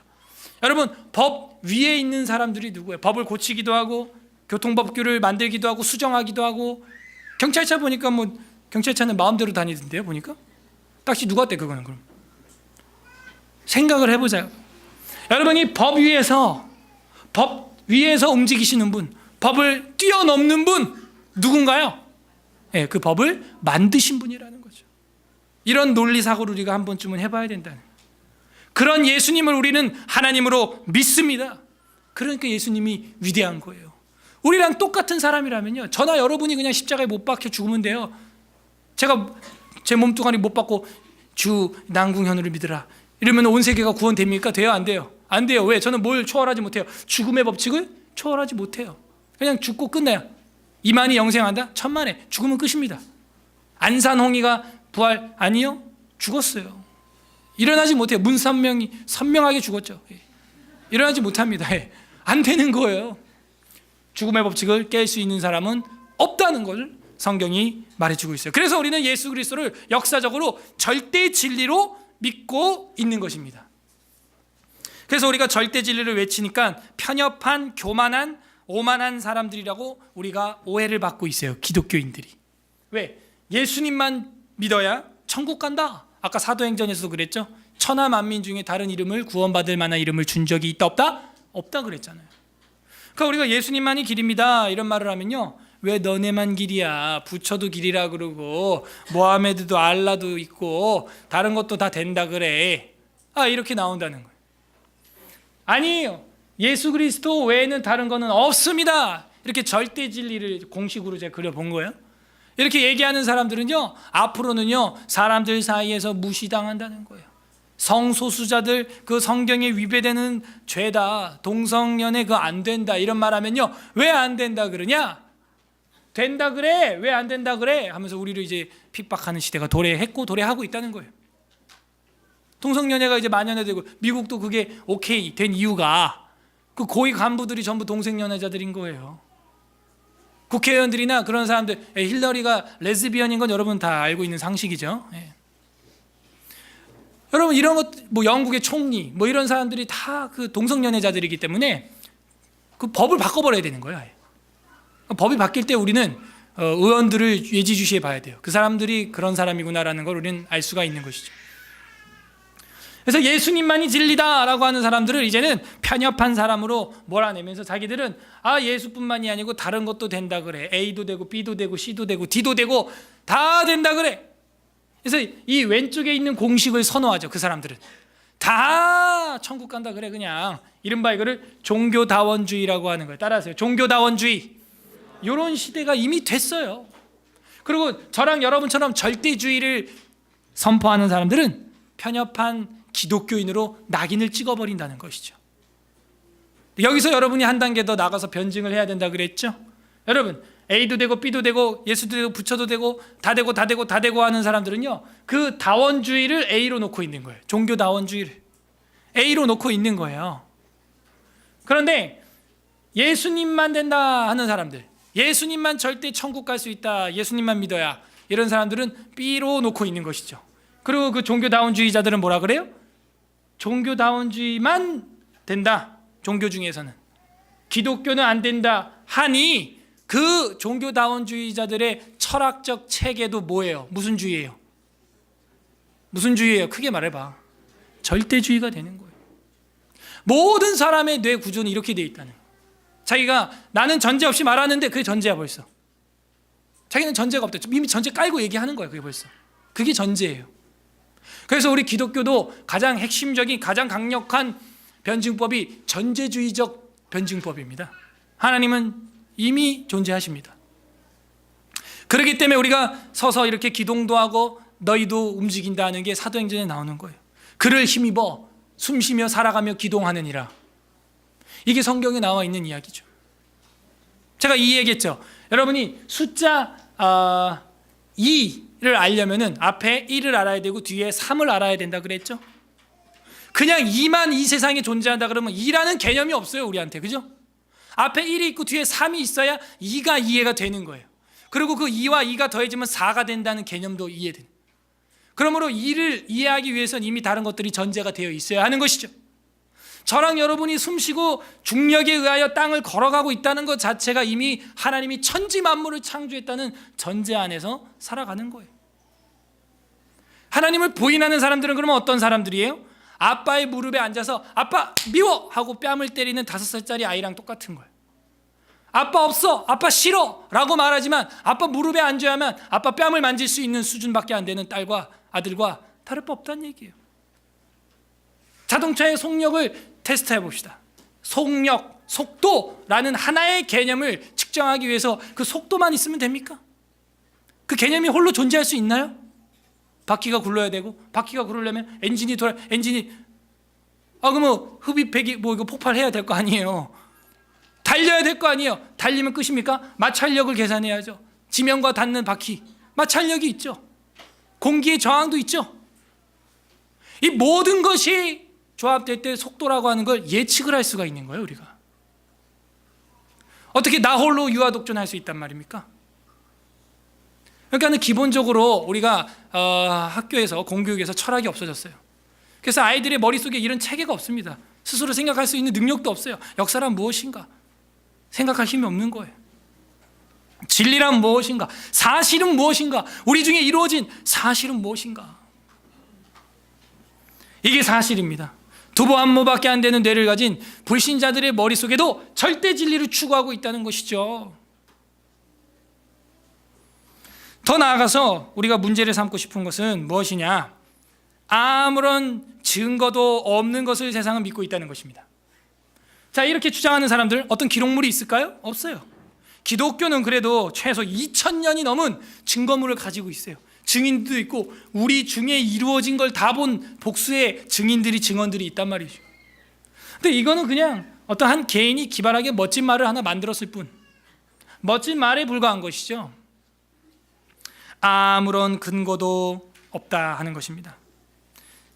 여러분, 법 위에 있는 사람들이 누구예요? 법을 고치기도 하고 교통법규를 만들기도 하고 수정하기도 하고, 경찰차 보니까 뭐 경찰차는 마음대로 다니던데요. 보니까 딱히 누가 떼 그거는. 그럼 생각을 해보자요. 여러분이 법 위에서 움직이시는 분, 법을 뛰어넘는 분 누군가요? 네, 그 법을 만드신 분이라는 거죠. 이런 논리사고를 우리가 한 번쯤은 해봐야 된다는, 그런 예수님을 우리는 하나님으로 믿습니다. 그러니까 예수님이 위대한 거예요. 우리랑 똑같은 사람이라면요, 저나 여러분이 그냥 십자가에 못 박혀 죽으면 돼요. 제가 제 몸뚱아리 못 박고 주 난궁현우를 믿으라 이러면 온 세계가 구원됩니까? 돼요? 안 돼요? 안 돼요. 왜? 저는 뭘 초월하지 못해요? 죽음의 법칙을 초월하지 못해요. 그냥 죽고 끝내요. 이만희 영생한다? 천만에. 죽으면 끝입니다. 안산홍이가 부활 아니요? 죽었어요. 일어나지 못해요. 문선명이 선명하게 죽었죠. 일어나지 못합니다. 안 되는 거예요. 죽음의 법칙을 깰 수 있는 사람은 없다는 걸 성경이 말해주고 있어요. 그래서 우리는 예수 그리스도를 역사적으로 절대 진리로 믿고 있는 것입니다. 그래서 우리가 절대 진리를 외치니까 편협한, 교만한, 오만한 사람들이라고 우리가 오해를 받고 있어요. 기독교인들이. 왜? 예수님만 믿어야 천국 간다. 아까 사도행전에서도 그랬죠. 천하 만민 중에 다른 이름을 구원받을 만한 이름을 준 적이 있다 없다? 없다 그랬잖아요. 그러니까 우리가 예수님만이 길입니다 이런 말을 하면요, 왜 너네만 길이야, 부처도 길이라 그러고 모하메드도 알라도 있고 다른 것도 다 된다 그래, 이렇게 나온다는 거예요. 아니에요. 예수 그리스도 외에는 다른 거는 없습니다. 이렇게 절대 진리를 공식으로 제가 그려본 거예요. 이렇게 얘기하는 사람들은요, 앞으로는요 사람들 사이에서 무시당한다는 거예요. 성소수자들 그 성경에 위배되는 죄다, 동성연애 그거 안 된다 이런 말하면요, 왜 안 된다 그러냐, 된다 그래, 왜 안 된다 그래 하면서 우리를 이제 핍박하는 시대가 도래했고 도래하고 있다는 거예요. 동성연애가 이제 만연해되고 미국도 그게 오케이 된 이유가 그 고위 간부들이 전부 동성연애자들인 거예요. 국회의원들이나 그런 사람들, 힐러리가 레즈비언인 건 여러분 다 알고 있는 상식이죠. 여러분 이런 것, 뭐 영국의 총리 뭐 이런 사람들이 다 그 동성연애자들이기 때문에 그 법을 바꿔버려야 되는 거예요. 법이 바뀔 때 우리는 의원들을 예지주시해 봐야 돼요. 그 사람들이 그런 사람이구나라는 걸 우리는 알 수가 있는 것이죠. 그래서 예수님만이 진리다라고 하는 사람들을 이제는 편협한 사람으로 몰아내면서 자기들은 예수뿐만이 아니고 다른 것도 된다 그래. A도 되고 B도 되고 C도 되고 D도 되고 다 된다 그래. 그래서 이 왼쪽에 있는 공식을 선호하죠. 그 사람들은 다 천국 간다 그래. 그냥 이른바 이거를 종교다원주의라고 하는 거예요. 따라하세요. 종교다원주의. 이런 시대가 이미 됐어요. 그리고 저랑 여러분처럼 절대주의를 선포하는 사람들은 편협한 기독교인으로 낙인을 찍어버린다는 것이죠. 여기서 여러분이 한 단계 더 나가서 변증을 해야 된다 그랬죠. 여러분 A도 되고 B도 되고 예수도 되고 부처도 되고 다 되고 다 되고 다 되고 하는 사람들은요, 그 다원주의를 A로 놓고 있는 거예요. 종교 다원주의를 A로 놓고 있는 거예요. 그런데 예수님만 된다 하는 사람들, 예수님만 절대 천국 갈 수 있다, 예수님만 믿어야, 이런 사람들은 B로 놓고 있는 것이죠. 그리고 그 종교다원주의자들은 뭐라 그래요? 종교다원주의만 된다. 종교 중에서는 기독교는 안 된다 하니 그 종교다원주의자들의 철학적 체계도 뭐예요? 무슨 주의예요? 무슨 주의예요? 크게 말해봐. 절대주의가 되는 거예요. 모든 사람의 뇌 구조는 이렇게 돼 있다는 거예요. 자기가 나는 전제 없이 말하는데 그게 전제야 벌써. 자기는 전제가 없다. 이미 전제 깔고 얘기하는 거예요. 그게 벌써. 그게 전제예요. 그래서 우리 기독교도 가장 핵심적인, 가장 강력한 변증법이 전제주의적 변증법입니다. 하나님은 이미 존재하십니다. 그렇기 때문에 우리가 서서 이렇게 기동도 하고 너희도 움직인다는 게 사도행전에 나오는 거예요. 그를 힘입어 숨쉬며 살아가며 기동하느니라. 이게 성경에 나와 있는 이야기죠. 제가 이 얘기했죠. 여러분이 숫자 2를 알려면은 앞에 1을 알아야 되고 뒤에 3을 알아야 된다 그랬죠. 그냥 2만 이 세상에 존재한다 그러면 2라는 개념이 없어요, 우리한테. 그죠? 앞에 1이 있고 뒤에 3이 있어야 2가 이해가 되는 거예요. 그리고 그 2와 2가 더해지면 4가 된다는 개념도 이해되는. 그러므로 2를 이해하기 위해서는 이미 다른 것들이 전제가 되어 있어야 하는 것이죠. 저랑 여러분이 숨쉬고 중력에 의하여 땅을 걸어가고 있다는 것 자체가 이미 하나님이 천지 만물을 창조했다는 전제 안에서 살아가는 거예요. 하나님을 부인하는 사람들은 그러면 어떤 사람들이에요? 아빠의 무릎에 앉아서 아빠 미워! 하고 뺨을 때리는 5살짜리 아이랑 똑같은 거예요. 아빠 없어! 아빠 싫어! 라고 말하지만 아빠 무릎에 앉아야만 아빠 뺨을 만질 수 있는 수준밖에 안 되는 딸과 아들과 다를 바 없다는 얘기예요. 자동차의 속력을 테스트해 봅시다. 속력, 속도라는 하나의 개념을 측정하기 위해서 그 속도만 있으면 됩니까? 그 개념이 홀로 존재할 수 있나요? 바퀴가 굴러야 되고, 바퀴가 굴러려면 엔진이 그러면 흡입팩이 이거 폭발해야 될 거 아니에요. 달려야 될 거 아니에요. 달리면 끝입니까? 마찰력을 계산해야죠. 지면과 닿는 바퀴, 마찰력이 있죠. 공기의 저항도 있죠. 이 모든 것이 조합될 때 속도라고 하는 걸 예측을 할 수가 있는 거예요, 우리가. 어떻게 나 홀로 유아독존할 수 있단 말입니까? 그러니까 기본적으로 우리가 학교에서 공교육에서 철학이 없어졌어요. 그래서 아이들의 머릿속에 이런 체계가 없습니다. 스스로 생각할 수 있는 능력도 없어요. 역사란 무엇인가? 생각할 힘이 없는 거예요. 진리란 무엇인가? 사실은 무엇인가? 우리 중에 이루어진 사실은 무엇인가? 이게 사실입니다. 두부 한 모밖에 안 되는 뇌를 가진 불신자들의 머릿속에도 절대 진리를 추구하고 있다는 것이죠. 더 나아가서 우리가 문제를 삼고 싶은 것은 무엇이냐? 아무런 증거도 없는 것을 세상은 믿고 있다는 것입니다. 자, 이렇게 주장하는 사람들 어떤 기록물이 있을까요? 없어요. 기독교는 그래도 최소 2000년이 넘은 증거물을 가지고 있어요. 증인도 있고 우리 중에 이루어진 걸 다 본 복수의 증언들이 있단 말이죠. 근데 이거는 그냥 어떤 한 개인이 기발하게 멋진 말을 하나 만들었을 뿐, 멋진 말에 불과한 것이죠. 아무런 근거도 없다 하는 것입니다.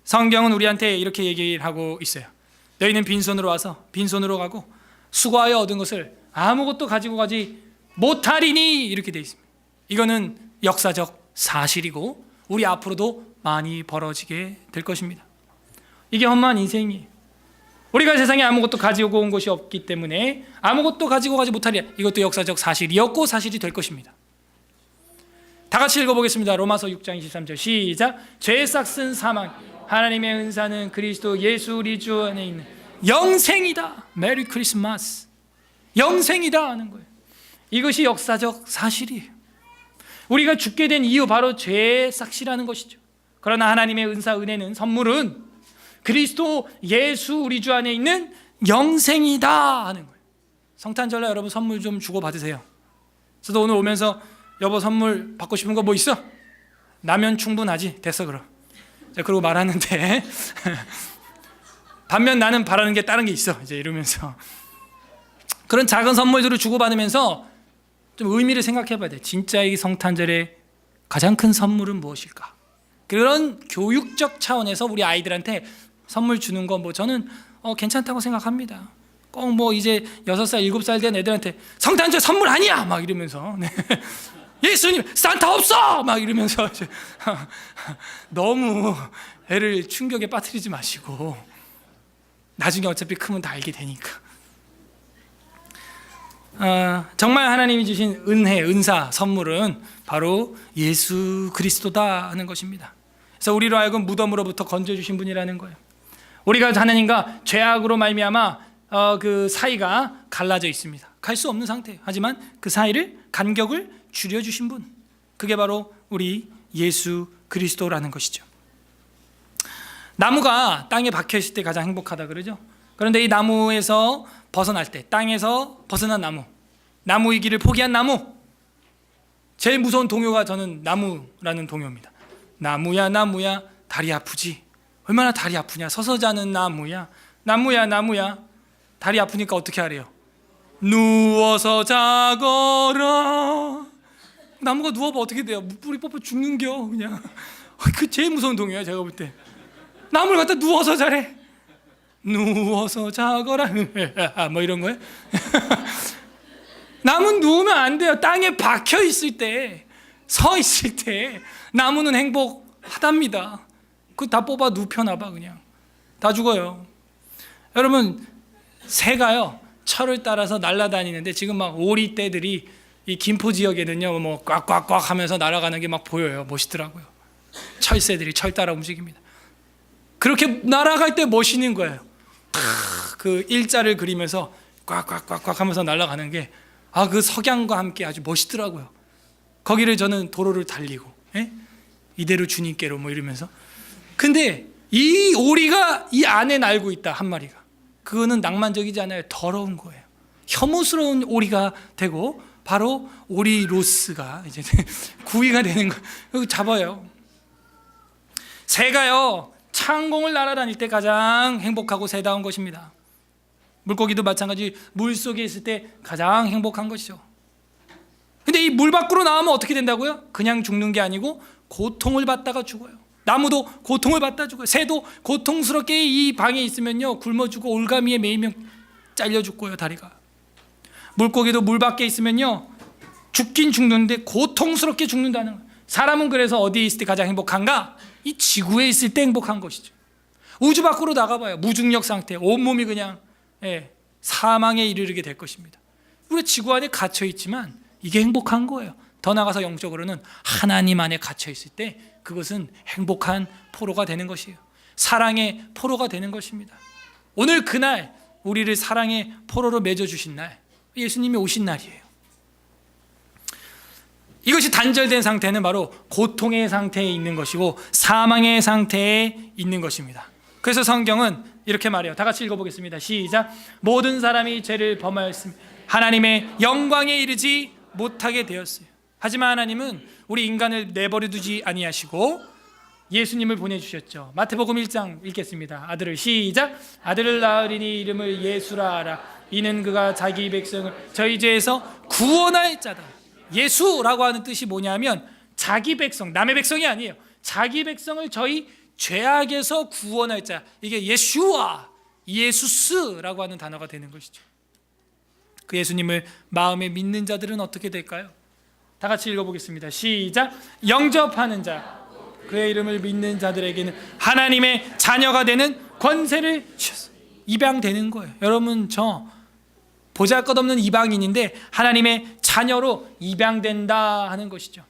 성경은 우리한테 이렇게 얘기를 하고 있어요. 너희는 빈손으로 와서 빈손으로 가고 수고하여 얻은 것을 아무것도 가지고 가지 못하리니, 이렇게 되어 있습니다. 이거는 역사적 사실이고 우리 앞으로도 많이 벌어지게 될 것입니다. 이게 험한 인생이에요. 우리가 세상에 아무것도 가지고 온 것이 없기 때문에 아무것도 가지고 가지 못하리라. 이것도 역사적 사실이었고 사실이 될 것입니다. 다 같이 읽어보겠습니다. 로마서 6장 23절 시작. 죄의 싹은 사망, 하나님의 은사는 그리스도 예수 우리 주 안에 있는 영생이다. 메리 크리스마스. 영생이다 하는 거예요. 이것이 역사적 사실이에요. 우리가 죽게 된 이유 바로 죄의 싹이라는 것이죠. 그러나 하나님의 은사, 은혜는, 선물은 그리스도 예수 우리 주 안에 있는 영생이다 하는 거예요. 성탄절날 여러분 선물 좀 주고 받으세요. 저도 오늘 오면서 여보 선물 받고 싶은 거 뭐 있어? 나면 충분하지. 됐어 그럼. 그러고 말하는데 반면 나는 바라는 게 다른 게 있어. 이제 이러면서 그런 작은 선물들을 주고받으면서 좀 의미를 생각해 봐야 돼. 진짜 이 성탄절의 가장 큰 선물은 무엇일까? 그런 교육적 차원에서 우리 아이들한테 선물 주는 거 뭐 저는 괜찮다고 생각합니다. 꼭 뭐 이제 6살, 7살 된 애들한테 성탄절 선물 아니야! 막 이러면서 예수님 산타 없어! 막 이러면서 너무 애를 충격에 빠뜨리지 마시고 나중에 어차피 크면 다 알게 되니까. 정말 하나님이 주신 은혜, 은사, 선물은 바로 예수 그리스도다 하는 것입니다. 그래서 우리로 하여금 무덤으로부터 건져주신 분이라는 거예요. 우리가 하나님과 죄악으로 말미암아 그 사이가 갈라져 있습니다. 갈 수 없는 상태예요. 하지만 그 사이를, 간격을 줄여주신 분, 그게 바로 우리 예수 그리스도라는 것이죠. 나무가 땅에 박혀 있을 때 가장 행복하다 그러죠. 그런데 이 나무에서 벗어날 때, 땅에서 벗어난 나무이기를 포기한 나무, 제일 무서운 동요가 저는 나무라는 동요입니다. 나무야 나무야 다리 아프지. 얼마나 다리 아프냐. 서서 자는 나무야 나무야 다리 아프니까 어떻게 하래요? 누워서 자거라. 나무가 누워봐 어떻게 돼요? 뿌리 뽑혀 죽는겨 그냥. 그 제일 무서운 동요야 제가 볼 때. 나무를 갖다 누워서 자래. 누워서 자거라 뭐 이런 거예요. 나무는 누우면 안 돼요. 땅에 박혀 있을 때, 서 있을 때 나무는 행복하답니다. 그거 다 뽑아 눕혀놔봐 그냥. 다 죽어요. 여러분 새가요 철을 따라서 날아다니는데 지금 막 오리떼들이 이 김포 지역에는요 뭐 꽉꽉꽉 하면서 날아가는 게 막 보여요. 멋있더라고요. 철새들이 철 따라 움직입니다. 그렇게 날아갈 때 멋있는 거예요. 그 일자를 그리면서 꽉꽉꽉꽉 하면서 날아가는 게 그 석양과 함께 아주 멋있더라고요. 거기를 저는 도로를 달리고 이대로 주님께로 뭐 이러면서. 근데 이 오리가 이 안에 날고 있다 한 마리가. 그거는 낭만적이지 않아요. 더러운 거예요. 혐오스러운 오리가 되고 바로 오리로스가 이제 구이가 되는 거예요. 여기 잡아요. 새가요 창공을 날아다닐 때 가장 행복하고 새다운 것입니다. 물고기도 마찬가지 물속에 있을 때 가장 행복한 것이죠. 근데 이 물 밖으로 나오면 어떻게 된다고요? 그냥 죽는 게 아니고 고통을 받다가 죽어요. 나무도 고통을 받다 죽어요. 새도 고통스럽게 이 방에 있으면요 굶어 죽고 올가미에 매이면 잘려 죽고요 다리가. 물고기도 물 밖에 있으면요 죽긴 죽는데 고통스럽게 죽는다는 거예요. 사람은 그래서 어디에 있을 때 가장 행복한가? 이 지구에 있을 때 행복한 것이죠. 우주 밖으로 나가봐요. 무중력 상태, 온몸이 그냥 사망에 이르게 될 것입니다. 우리 지구 안에 갇혀 있지만 이게 행복한 거예요. 더 나가서 영적으로는 하나님 안에 갇혀 있을 때 그것은 행복한 포로가 되는 것이에요. 사랑의 포로가 되는 것입니다. 오늘 그날 우리를 사랑의 포로로 맺어주신 날, 예수님이 오신 날이에요. 이것이 단절된 상태는 바로 고통의 상태에 있는 것이고 사망의 상태에 있는 것입니다. 그래서 성경은 이렇게 말해요. 다 같이 읽어보겠습니다. 시작. 모든 사람이 죄를 범하였으며 하나님의 영광에 이르지 못하게 되었어요. 하지만 하나님은 우리 인간을 내버려 두지 아니하시고 예수님을 보내주셨죠. 마태복음 1장 읽겠습니다. 아들을 시작. 아들을 낳으리니 이름을 예수라 하라. 이는 그가 자기 백성을 저희 죄에서 구원할 자다. 예수라고 하는 뜻이 뭐냐면 자기 백성, 남의 백성이 아니에요. 자기 백성을 저희 죄악에서 구원할 자. 이게 예슈아, 예수스라고 하는 단어가 되는 것이죠. 그 예수님을 마음에 믿는 자들은 어떻게 될까요? 다 같이 읽어보겠습니다. 시작. 영접하는 자, 그의 이름을 믿는 자들에게는 하나님의 자녀가 되는 권세를 주셨어요. 입양되는 거예요. 여러분, 저 보잘것없는 이방인인데 하나님의 자녀로 입양된다 하는 것이죠.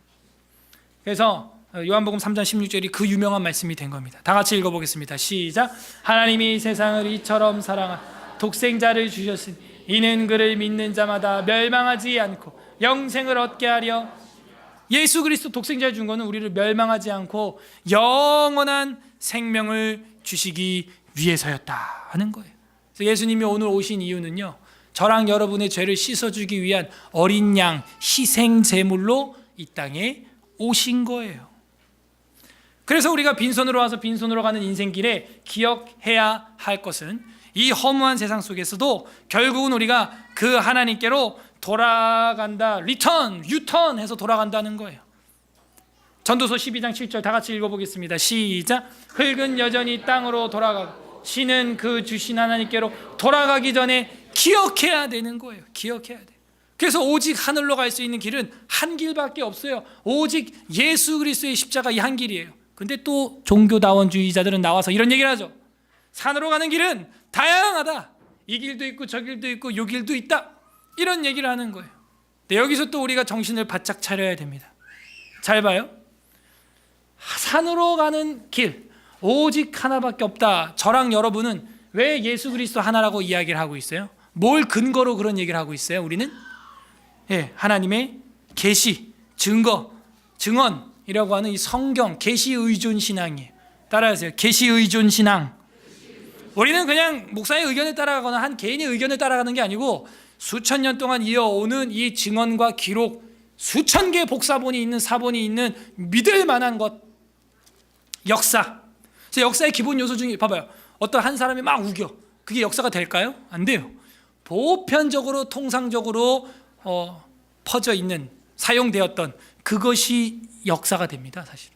그래서 요한복음 3장 16절이 그 유명한 말씀이 된 겁니다. 다 같이 읽어보겠습니다. 시작. 하나님이 세상을 이처럼 사랑하 독생자를 주셨으니 이는 그를 믿는 자마다 멸망하지 않고 영생을 얻게 하려. 예수 그리스도 독생자를 준 것은 우리를 멸망하지 않고 영원한 생명을 주시기 위해서였다 하는 거예요. 그래서 예수님이 오늘 오신 이유는요, 저랑 여러분의 죄를 씻어주기 위한 어린 양 희생 제물로 이 땅에 오신 거예요. 그래서 우리가 빈손으로 와서 빈손으로 가는 인생길에 기억해야 할 것은 이 허무한 세상 속에서도 결국은 우리가 그 하나님께로 돌아간다. 유턴해서 돌아간다는 거예요. 전도서 12장 7절 다 같이 읽어보겠습니다. 시작. 흙은 여전히 땅으로 돌아가고 신은 그 주신 하나님께로 돌아가기 전에 기억해야 되는 거예요. 기억해야 돼요. 그래서 오직 하늘로 갈 수 있는 길은 한 길밖에 없어요. 오직 예수 그리스도의 십자가 이 한 길이에요. 근데 또 종교다원주의자들은 나와서 이런 얘기를 하죠. 산으로 가는 길은 다양하다. 이 길도 있고 저 길도 있고 요 길도 있다. 이런 얘기를 하는 거예요. 근데 여기서 또 우리가 정신을 바짝 차려야 됩니다. 잘 봐요. 산으로 가는 길 오직 하나밖에 없다. 저랑 여러분은 왜 예수 그리스도 하나라고 이야기를 하고 있어요? 뭘 근거로 그런 얘기를 하고 있어요? 우리는 하나님의 계시, 증거, 증언이라고 하는 이 성경, 계시 의존 신앙이에요. 따라하세요. 계시 의존 신앙. 우리는 그냥 목사의 의견을 따라가거나 한 개인의 의견을 따라가는 게 아니고 수천 년 동안 이어오는 이 증언과 기록, 수천 개의 복사본이 있는 사본이 있는 믿을 만한 것, 역사. 그래서 역사의 기본 요소 중에 봐봐요. 어떤 한 사람이 막 우겨. 그게 역사가 될까요? 안 돼요. 보편적으로 통상적으로 퍼져 있는, 사용되었던 그것이 역사가 됩니다. 사실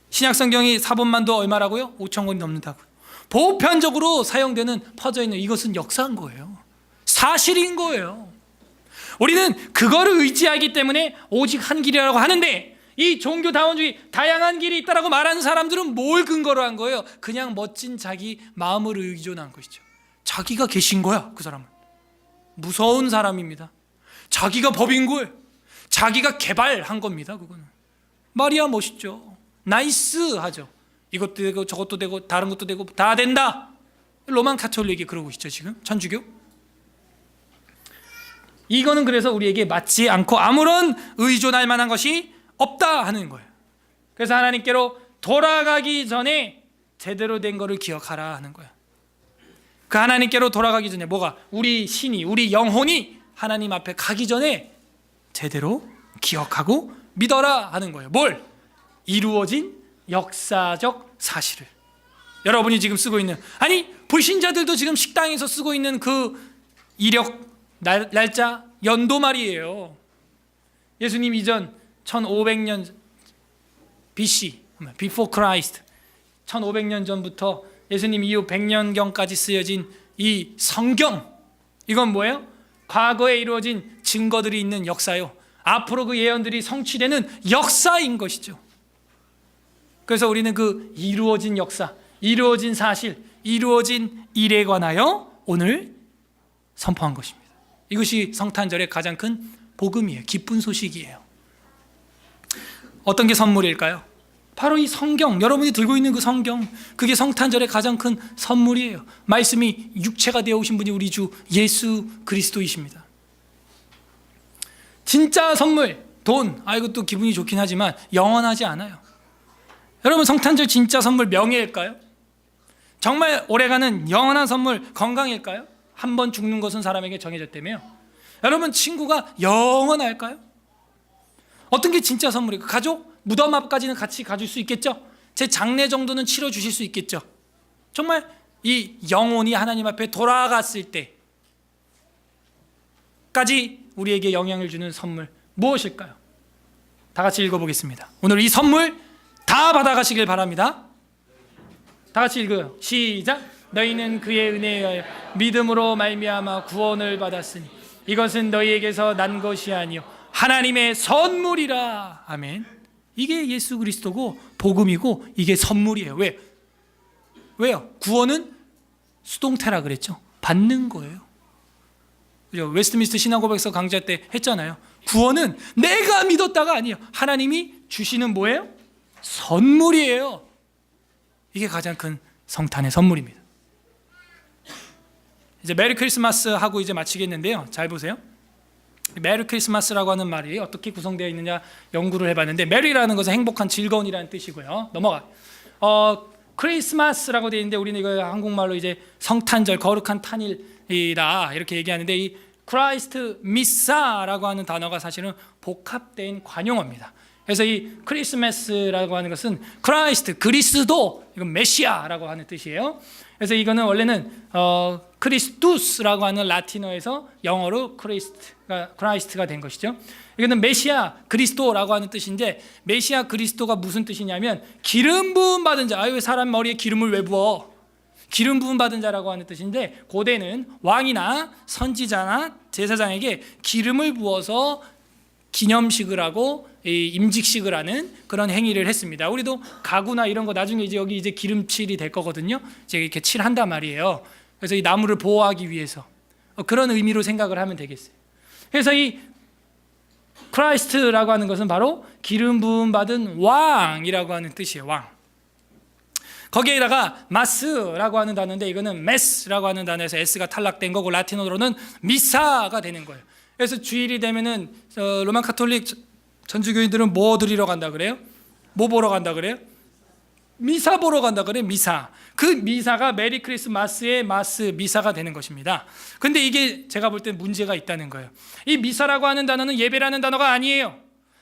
신약성경이 사본만도 얼마라고요? 5천 권이 넘는다고요. 보편적으로 사용되는, 퍼져 있는 이것은 역사인 거예요. 사실인 거예요. 우리는 그거를 의지하기 때문에 오직 한 길이라고 하는데, 이 종교다원주의 다양한 길이 있다라고 말하는 사람들은 뭘 근거로 한 거예요? 그냥 멋진 자기 마음을 의존한 것이죠. 자기가 계신 거야. 그 사람은 무서운 사람입니다. 자기가 법인 거예요. 자기가 개발한 겁니다. 그거는 말이야 멋있죠. 나이스하죠. 이것도 되고 저것도 되고 다른 것도 되고 다 된다. 로만 카톨릭이 그러고 있죠. 지금 천주교. 이거는 그래서 우리에게 맞지 않고 아무런 의존할 만한 것이 없다 하는 거예요. 그래서 하나님께로 돌아가기 전에 제대로 된 거를 기억하라 하는 거예요. 그 하나님께로 돌아가기 전에 뭐가? 우리 신이, 우리 영혼이 하나님 앞에 가기 전에 제대로 기억하고 믿어라 하는 거예요. 뭘? 이루어진 역사적 사실을. 여러분이 지금 쓰고 있는, 아니 불신자들도 지금 식당에서 쓰고 있는 그 이력, 날짜, 연도 말이에요. 예수님 이전 1500년 BC, Before Christ, 1500년 전부터 예수님 이후 100년경까지 쓰여진 이 성경, 이건 뭐예요? 과거에 이루어진 증거들이 있는 역사요. 앞으로 그 예언들이 성취되는 역사인 것이죠. 그래서 우리는 그 이루어진 역사, 이루어진 사실, 이루어진 일에 관하여 오늘 선포한 것입니다. 이것이 성탄절의 가장 큰 복음이에요. 기쁜 소식이에요. 어떤 게 선물일까요? 바로 이 성경, 여러분이 들고 있는 그 성경, 그게 성탄절의 가장 큰 선물이에요. 말씀이 육체가 되어 오신 분이 우리 주 예수 그리스도이십니다. 진짜 선물, 돈, 이것도 기분이 좋긴 하지만 영원하지 않아요. 여러분, 성탄절 진짜 선물 명예일까요? 정말 오래가는 영원한 선물 건강일까요? 한 번 죽는 것은 사람에게 정해졌다며요. 여러분, 친구가 영원할까요? 어떤 게 진짜 선물일까요? 가족? 무덤 앞까지는 같이 가줄 수 있겠죠? 제 장례 정도는 치러 주실 수 있겠죠? 정말 이 영혼이 하나님 앞에 돌아갔을 때까지 우리에게 영향을 주는 선물 무엇일까요? 다 같이 읽어보겠습니다. 오늘 이 선물 다 받아가시길 바랍니다. 다 같이 읽어요. 시작. 너희는 그의 은혜에 의하여 믿음으로 말미암아 구원을 받았으니 이것은 너희에게서 난 것이 아니요 하나님의 선물이라. 아멘. 이게 예수 그리스도고 복음이고 이게 선물이에요. 왜요? 구원은 수동태라 그랬죠. 받는 거예요. 그죠? 웨스트민스터 신앙고백서 강좌 때 했잖아요. 구원은 내가 믿었다가 아니에요. 하나님이 주시는 뭐예요? 선물이에요. 이게 가장 큰 성탄의 선물입니다. 이제 메리 크리스마스 하고 이제 마치겠는데요. 잘 보세요. 메리 크리스마스라고 하는 말이 어떻게 구성되어 있느냐 연구를 해봤는데, 메리라는 것은 행복한, 즐거운이라는 뜻이고요. 넘어가. 크리스마스라고 되어 있는데 우리는 이거 한국말로 이제 성탄절, 거룩한 탄일이다 이렇게 얘기하는데, 이 크라이스트 미사라고 하는 단어가 사실은 복합된 관용어입니다. 그래서 이 크리스마스라고 하는 것은 크라이스트, 그리스도, 이건 메시아라고 하는 뜻이에요. 그래서 이거는 원래는 크리스투스라고 하는 라틴어에서 영어로 크라이스트가 된 것이죠. 이거는 메시아, 그리스도라고 하는 뜻인데, 메시아 그리스도가 무슨 뜻이냐면 기름 부음 받은 자. 왜 사람 머리에 기름을 왜 부어? 기름 부음 받은 자라고 하는 뜻인데, 고대는 왕이나 선지자나 제사장에게 기름을 부어서 기념식을 하고 임직식을 하는 그런 행위를 했습니다. 우리도 가구나 이런 거 나중에 이제 여기 이제 기름칠이 될 거거든요. 이제 이렇게 칠한단 말이에요. 그래서 이 나무를 보호하기 위해서 그런 의미로 생각을 하면 되겠어요. 그래서 이 크라이스트라고 하는 것은 바로 기름 부음 받은 왕이라고 하는 뜻이에요. 왕. 거기에다가 마스라고 하는 단어인데, 이거는 메스라고 하는 단어에서 S가 탈락된 거고 라틴어로는 미사가 되는 거예요. 그래서 주일이 되면은 로만 카톨릭 전주교인들은 뭐 드리러 간다 그래요? 뭐 보러 간다 그래요? 미사 보러 간다 그래요. 미사. 그 미사가 메리 크리스마스의 미사가 되는 것입니다. 근데 이게 제가 볼 때 문제가 있다는 거예요. 이 미사라고 하는 단어는 예배라는 단어가 아니에요.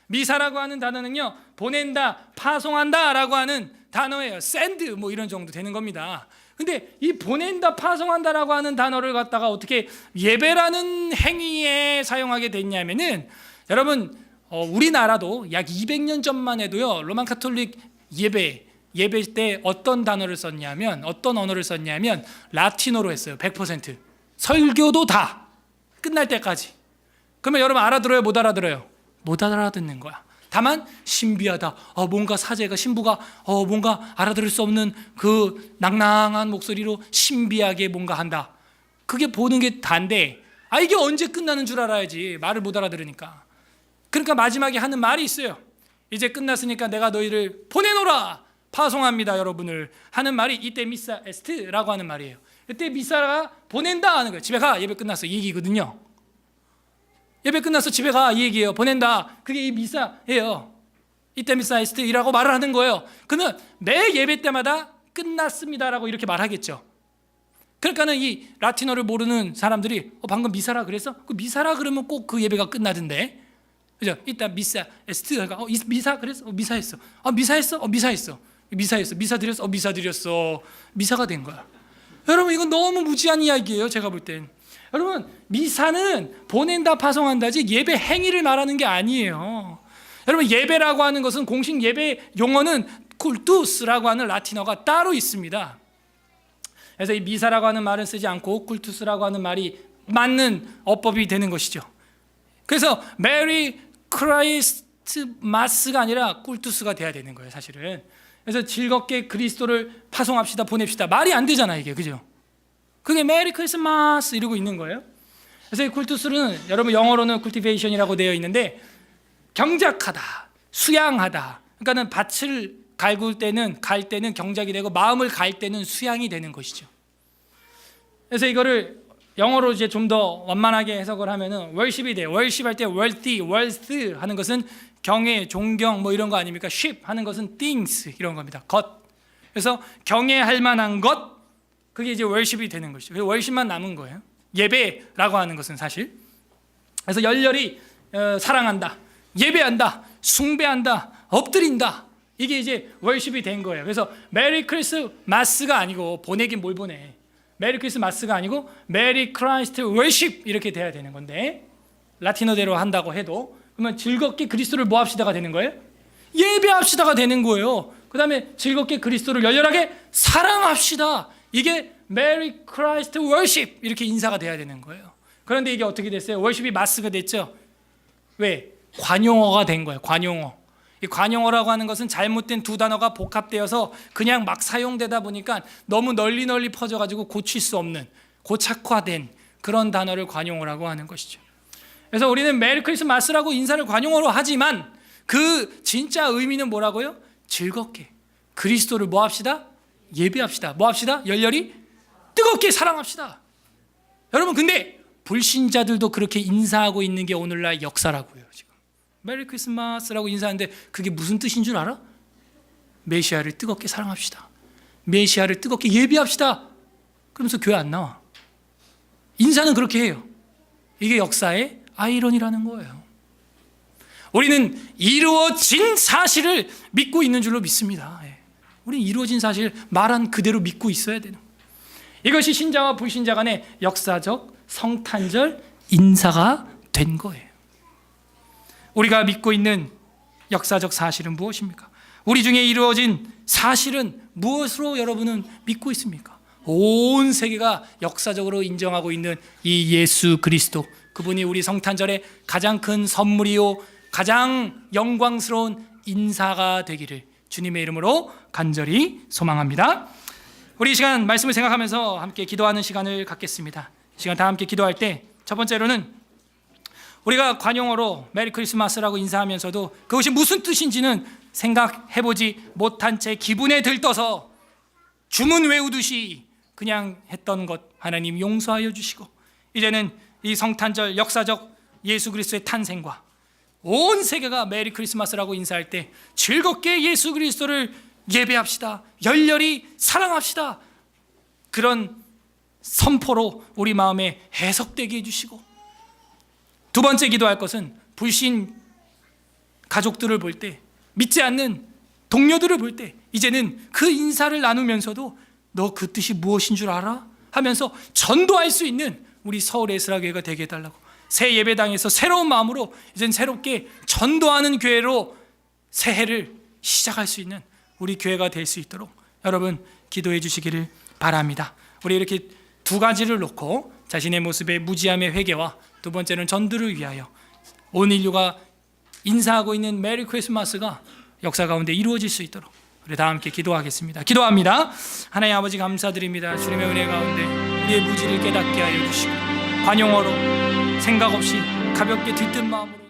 미사라고 하는 단어는요, 보낸다, 파송한다 라고 하는 단어예요. 샌드 뭐 이런 정도 되는 겁니다. 근데 이 보낸다, 파송한다라고 하는 단어를 갖다가 어떻게 예배라는 행위에 사용하게 됐냐면은, 여러분 우리나라도 약 200년 전만 해도요, 로만 카톨릭 예배 때 어떤 단어를 썼냐면, 어떤 언어를 썼냐면 라틴어로 했어요. 100%. 설교도 다 끝날 때까지. 그러면 여러분 알아들어요? 못 알아들어요? 못 알아듣는 거야. 다만 신비하다. 뭔가 사제가, 신부가 뭔가 알아들을 수 없는 그 낭낭한 목소리로 신비하게 뭔가 한다. 그게 보는 게 다인데, 이게 언제 끝나는 줄 알아야지. 말을 못 알아들으니까. 그러니까 마지막에 하는 말이 있어요. 이제 끝났으니까 내가 너희를 보내노라, 파송합니다 여러분을 하는 말이 이때 미사 에스트라고 하는 말이에요. 이때 미사가 보낸다 하는 거예요. 집에 가, 예배 끝났어, 이 얘기거든요. 예배 끝나서 집에 가, 이 얘기예요. 보낸다, 그게 이 미사예요. 이때 미사 에스트이라고 말을 하는 거예요. 그러면 매 예배 때마다 끝났습니다라고 이렇게 말하겠죠. 그러니까는 이 라틴어를 모르는 사람들이 방금 미사라 그랬어? 그 미사라 그러면 꼭 그 예배가 끝나던데, 그죠? 이따 미사 에스트가 미사 그랬어? 미사했어. 미사했어? 미사했어. 미사했어. 미사 드렸어? 미사 드렸어. 미사가 된 거야. 여러분, 이건 너무 무지한 이야기예요. 제가 볼 땐. 여러분, 미사는 보낸다, 파송한다지 예배 행위를 말하는 게 아니에요. 여러분, 예배라고 하는 것은, 공식 예배 용어는 쿨투스라고 하는 라틴어가 따로 있습니다. 그래서 이 미사라고 하는 말은 쓰지 않고 쿨투스라고 하는 말이 맞는 어법이 되는 것이죠. 그래서 메리 크라이스마스가 아니라 꿀투스가 돼야 되는 거예요, 사실은. 그래서 즐겁게 그리스도를 파송합시다, 보냅시다. 말이 안 되잖아, 이게. 그죠? 그게 메리 크리스마스 이러고 있는 거예요. 그래서 이 꿀투스는 여러분 영어로는 cultivation이라고 되어 있는데 경작하다, 수양하다. 그러니까는 밭을 갈 때는 경작이 되고 마음을 갈 때는 수양이 되는 것이죠. 그래서 이거를 영어로 이제 좀 더 완만하게 해석을 하면은 worship이 돼요. worship할 때 worth 하는 것은 경외, 존경 뭐 이런 거 아닙니까? ship 하는 것은 things 이런 겁니다. 것. 그래서 경외할 만한 것, 그게 이제 worship이 되는 것이죠. 그래서 worship만 남은 거예요. 예배라고 하는 것은 사실. 그래서 열렬히 사랑한다, 예배한다, 숭배한다, 엎드린다. 이게 이제 worship이 된 거예요. 그래서 메리 크리스마스가 아니고, 보내긴 뭘 보내. 메리 크리스마스가 아니고 메리 크라이스트 월십 이렇게 돼야 되는 건데, 라틴어대로 한다고 해도 그러면 즐겁게 그리스도를 뭐 합시다가 되는 거예요? 예배합시다가 되는 거예요. 그 다음에 즐겁게 그리스도를 열렬하게 사랑합시다. 이게 메리 크라이스트 월십 이렇게 인사가 돼야 되는 거예요. 그런데 이게 어떻게 됐어요? 월십이 마스가 됐죠. 왜? 관용어가 된 거예요. 관용어. 이 관용어라고 하는 것은 잘못된 두 단어가 복합되어서 그냥 막 사용되다 보니까 너무 널리 퍼져가지고 고칠 수 없는, 고착화된 그런 단어를 관용어라고 하는 것이죠. 그래서 우리는 메리 크리스마스라고 인사를 관용어로 하지만 그 진짜 의미는 뭐라고요? 즐겁게 그리스도를 뭐 합시다? 예배합시다. 뭐 합시다? 열렬히 뜨겁게 사랑합시다. 여러분, 근데 불신자들도 그렇게 인사하고 있는 게 오늘날 역사라고요. 지금 메리 크리스마스라고 인사하는데 그게 무슨 뜻인 줄 알아? 메시아를 뜨겁게 사랑합시다, 메시아를 뜨겁게 예배합시다. 그러면서 교회 안 나와. 인사는 그렇게 해요. 이게 역사의 아이러니라는 거예요. 우리는 이루어진 사실을 믿고 있는 줄로 믿습니다. 우리는 이루어진 사실 말한 그대로 믿고 있어야 되는 거예요. 이것이 신자와 불신자 간의 역사적 성탄절 인사가 된 거예요. 우리가 믿고 있는 역사적 사실은 무엇입니까? 우리 중에 이루어진 사실은 무엇으로 여러분은 믿고 있습니까? 온 세계가 역사적으로 인정하고 있는 이 예수 그리스도, 그분이 우리 성탄절의 가장 큰 선물이요 가장 영광스러운 인사가 되기를 주님의 이름으로 간절히 소망합니다. 우리 이 시간 말씀을 생각하면서 함께 기도하는 시간을 갖겠습니다. 이 시간 다 함께 기도할 때 첫 번째로는 우리가 관용어로 메리 크리스마스라고 인사하면서도 그것이 무슨 뜻인지는 생각해보지 못한 채 기분에 들떠서 주문 외우듯이 그냥 했던 것 하나님 용서하여 주시고, 이제는 이 성탄절 역사적 예수 그리스도의 탄생과 온 세계가 메리 크리스마스라고 인사할 때 즐겁게 예수 그리스도를 예배합시다, 열렬히 사랑합시다. 그런 선포로 우리 마음에 해석되게 해주시고, 두 번째 기도할 것은 불신 가족들을 볼 때, 믿지 않는 동료들을 볼 때 이제는 그 인사를 나누면서도 너 그 뜻이 무엇인 줄 알아? 하면서 전도할 수 있는 우리 서울 에스라교회가 되게 해달라고, 새 예배당에서 새로운 마음으로 이젠 새롭게 전도하는 교회로 새해를 시작할 수 있는 우리 교회가 될 수 있도록 여러분 기도해 주시기를 바랍니다. 우리 이렇게 두 가지를 놓고 자신의 모습의 무지함의 회개와 두 번째는 전도를 위하여 온 인류가 인사하고 있는 메리 크리스마스가 역사 가운데 이루어질 수 있도록 우리 다 함께 기도하겠습니다. 기도합니다. 하나님 아버지 감사드립니다. 주님의 은혜 가운데 우리의 무지를 깨닫게 하여 주시고 관용어로 생각 없이 가볍게 들뜬 마음으로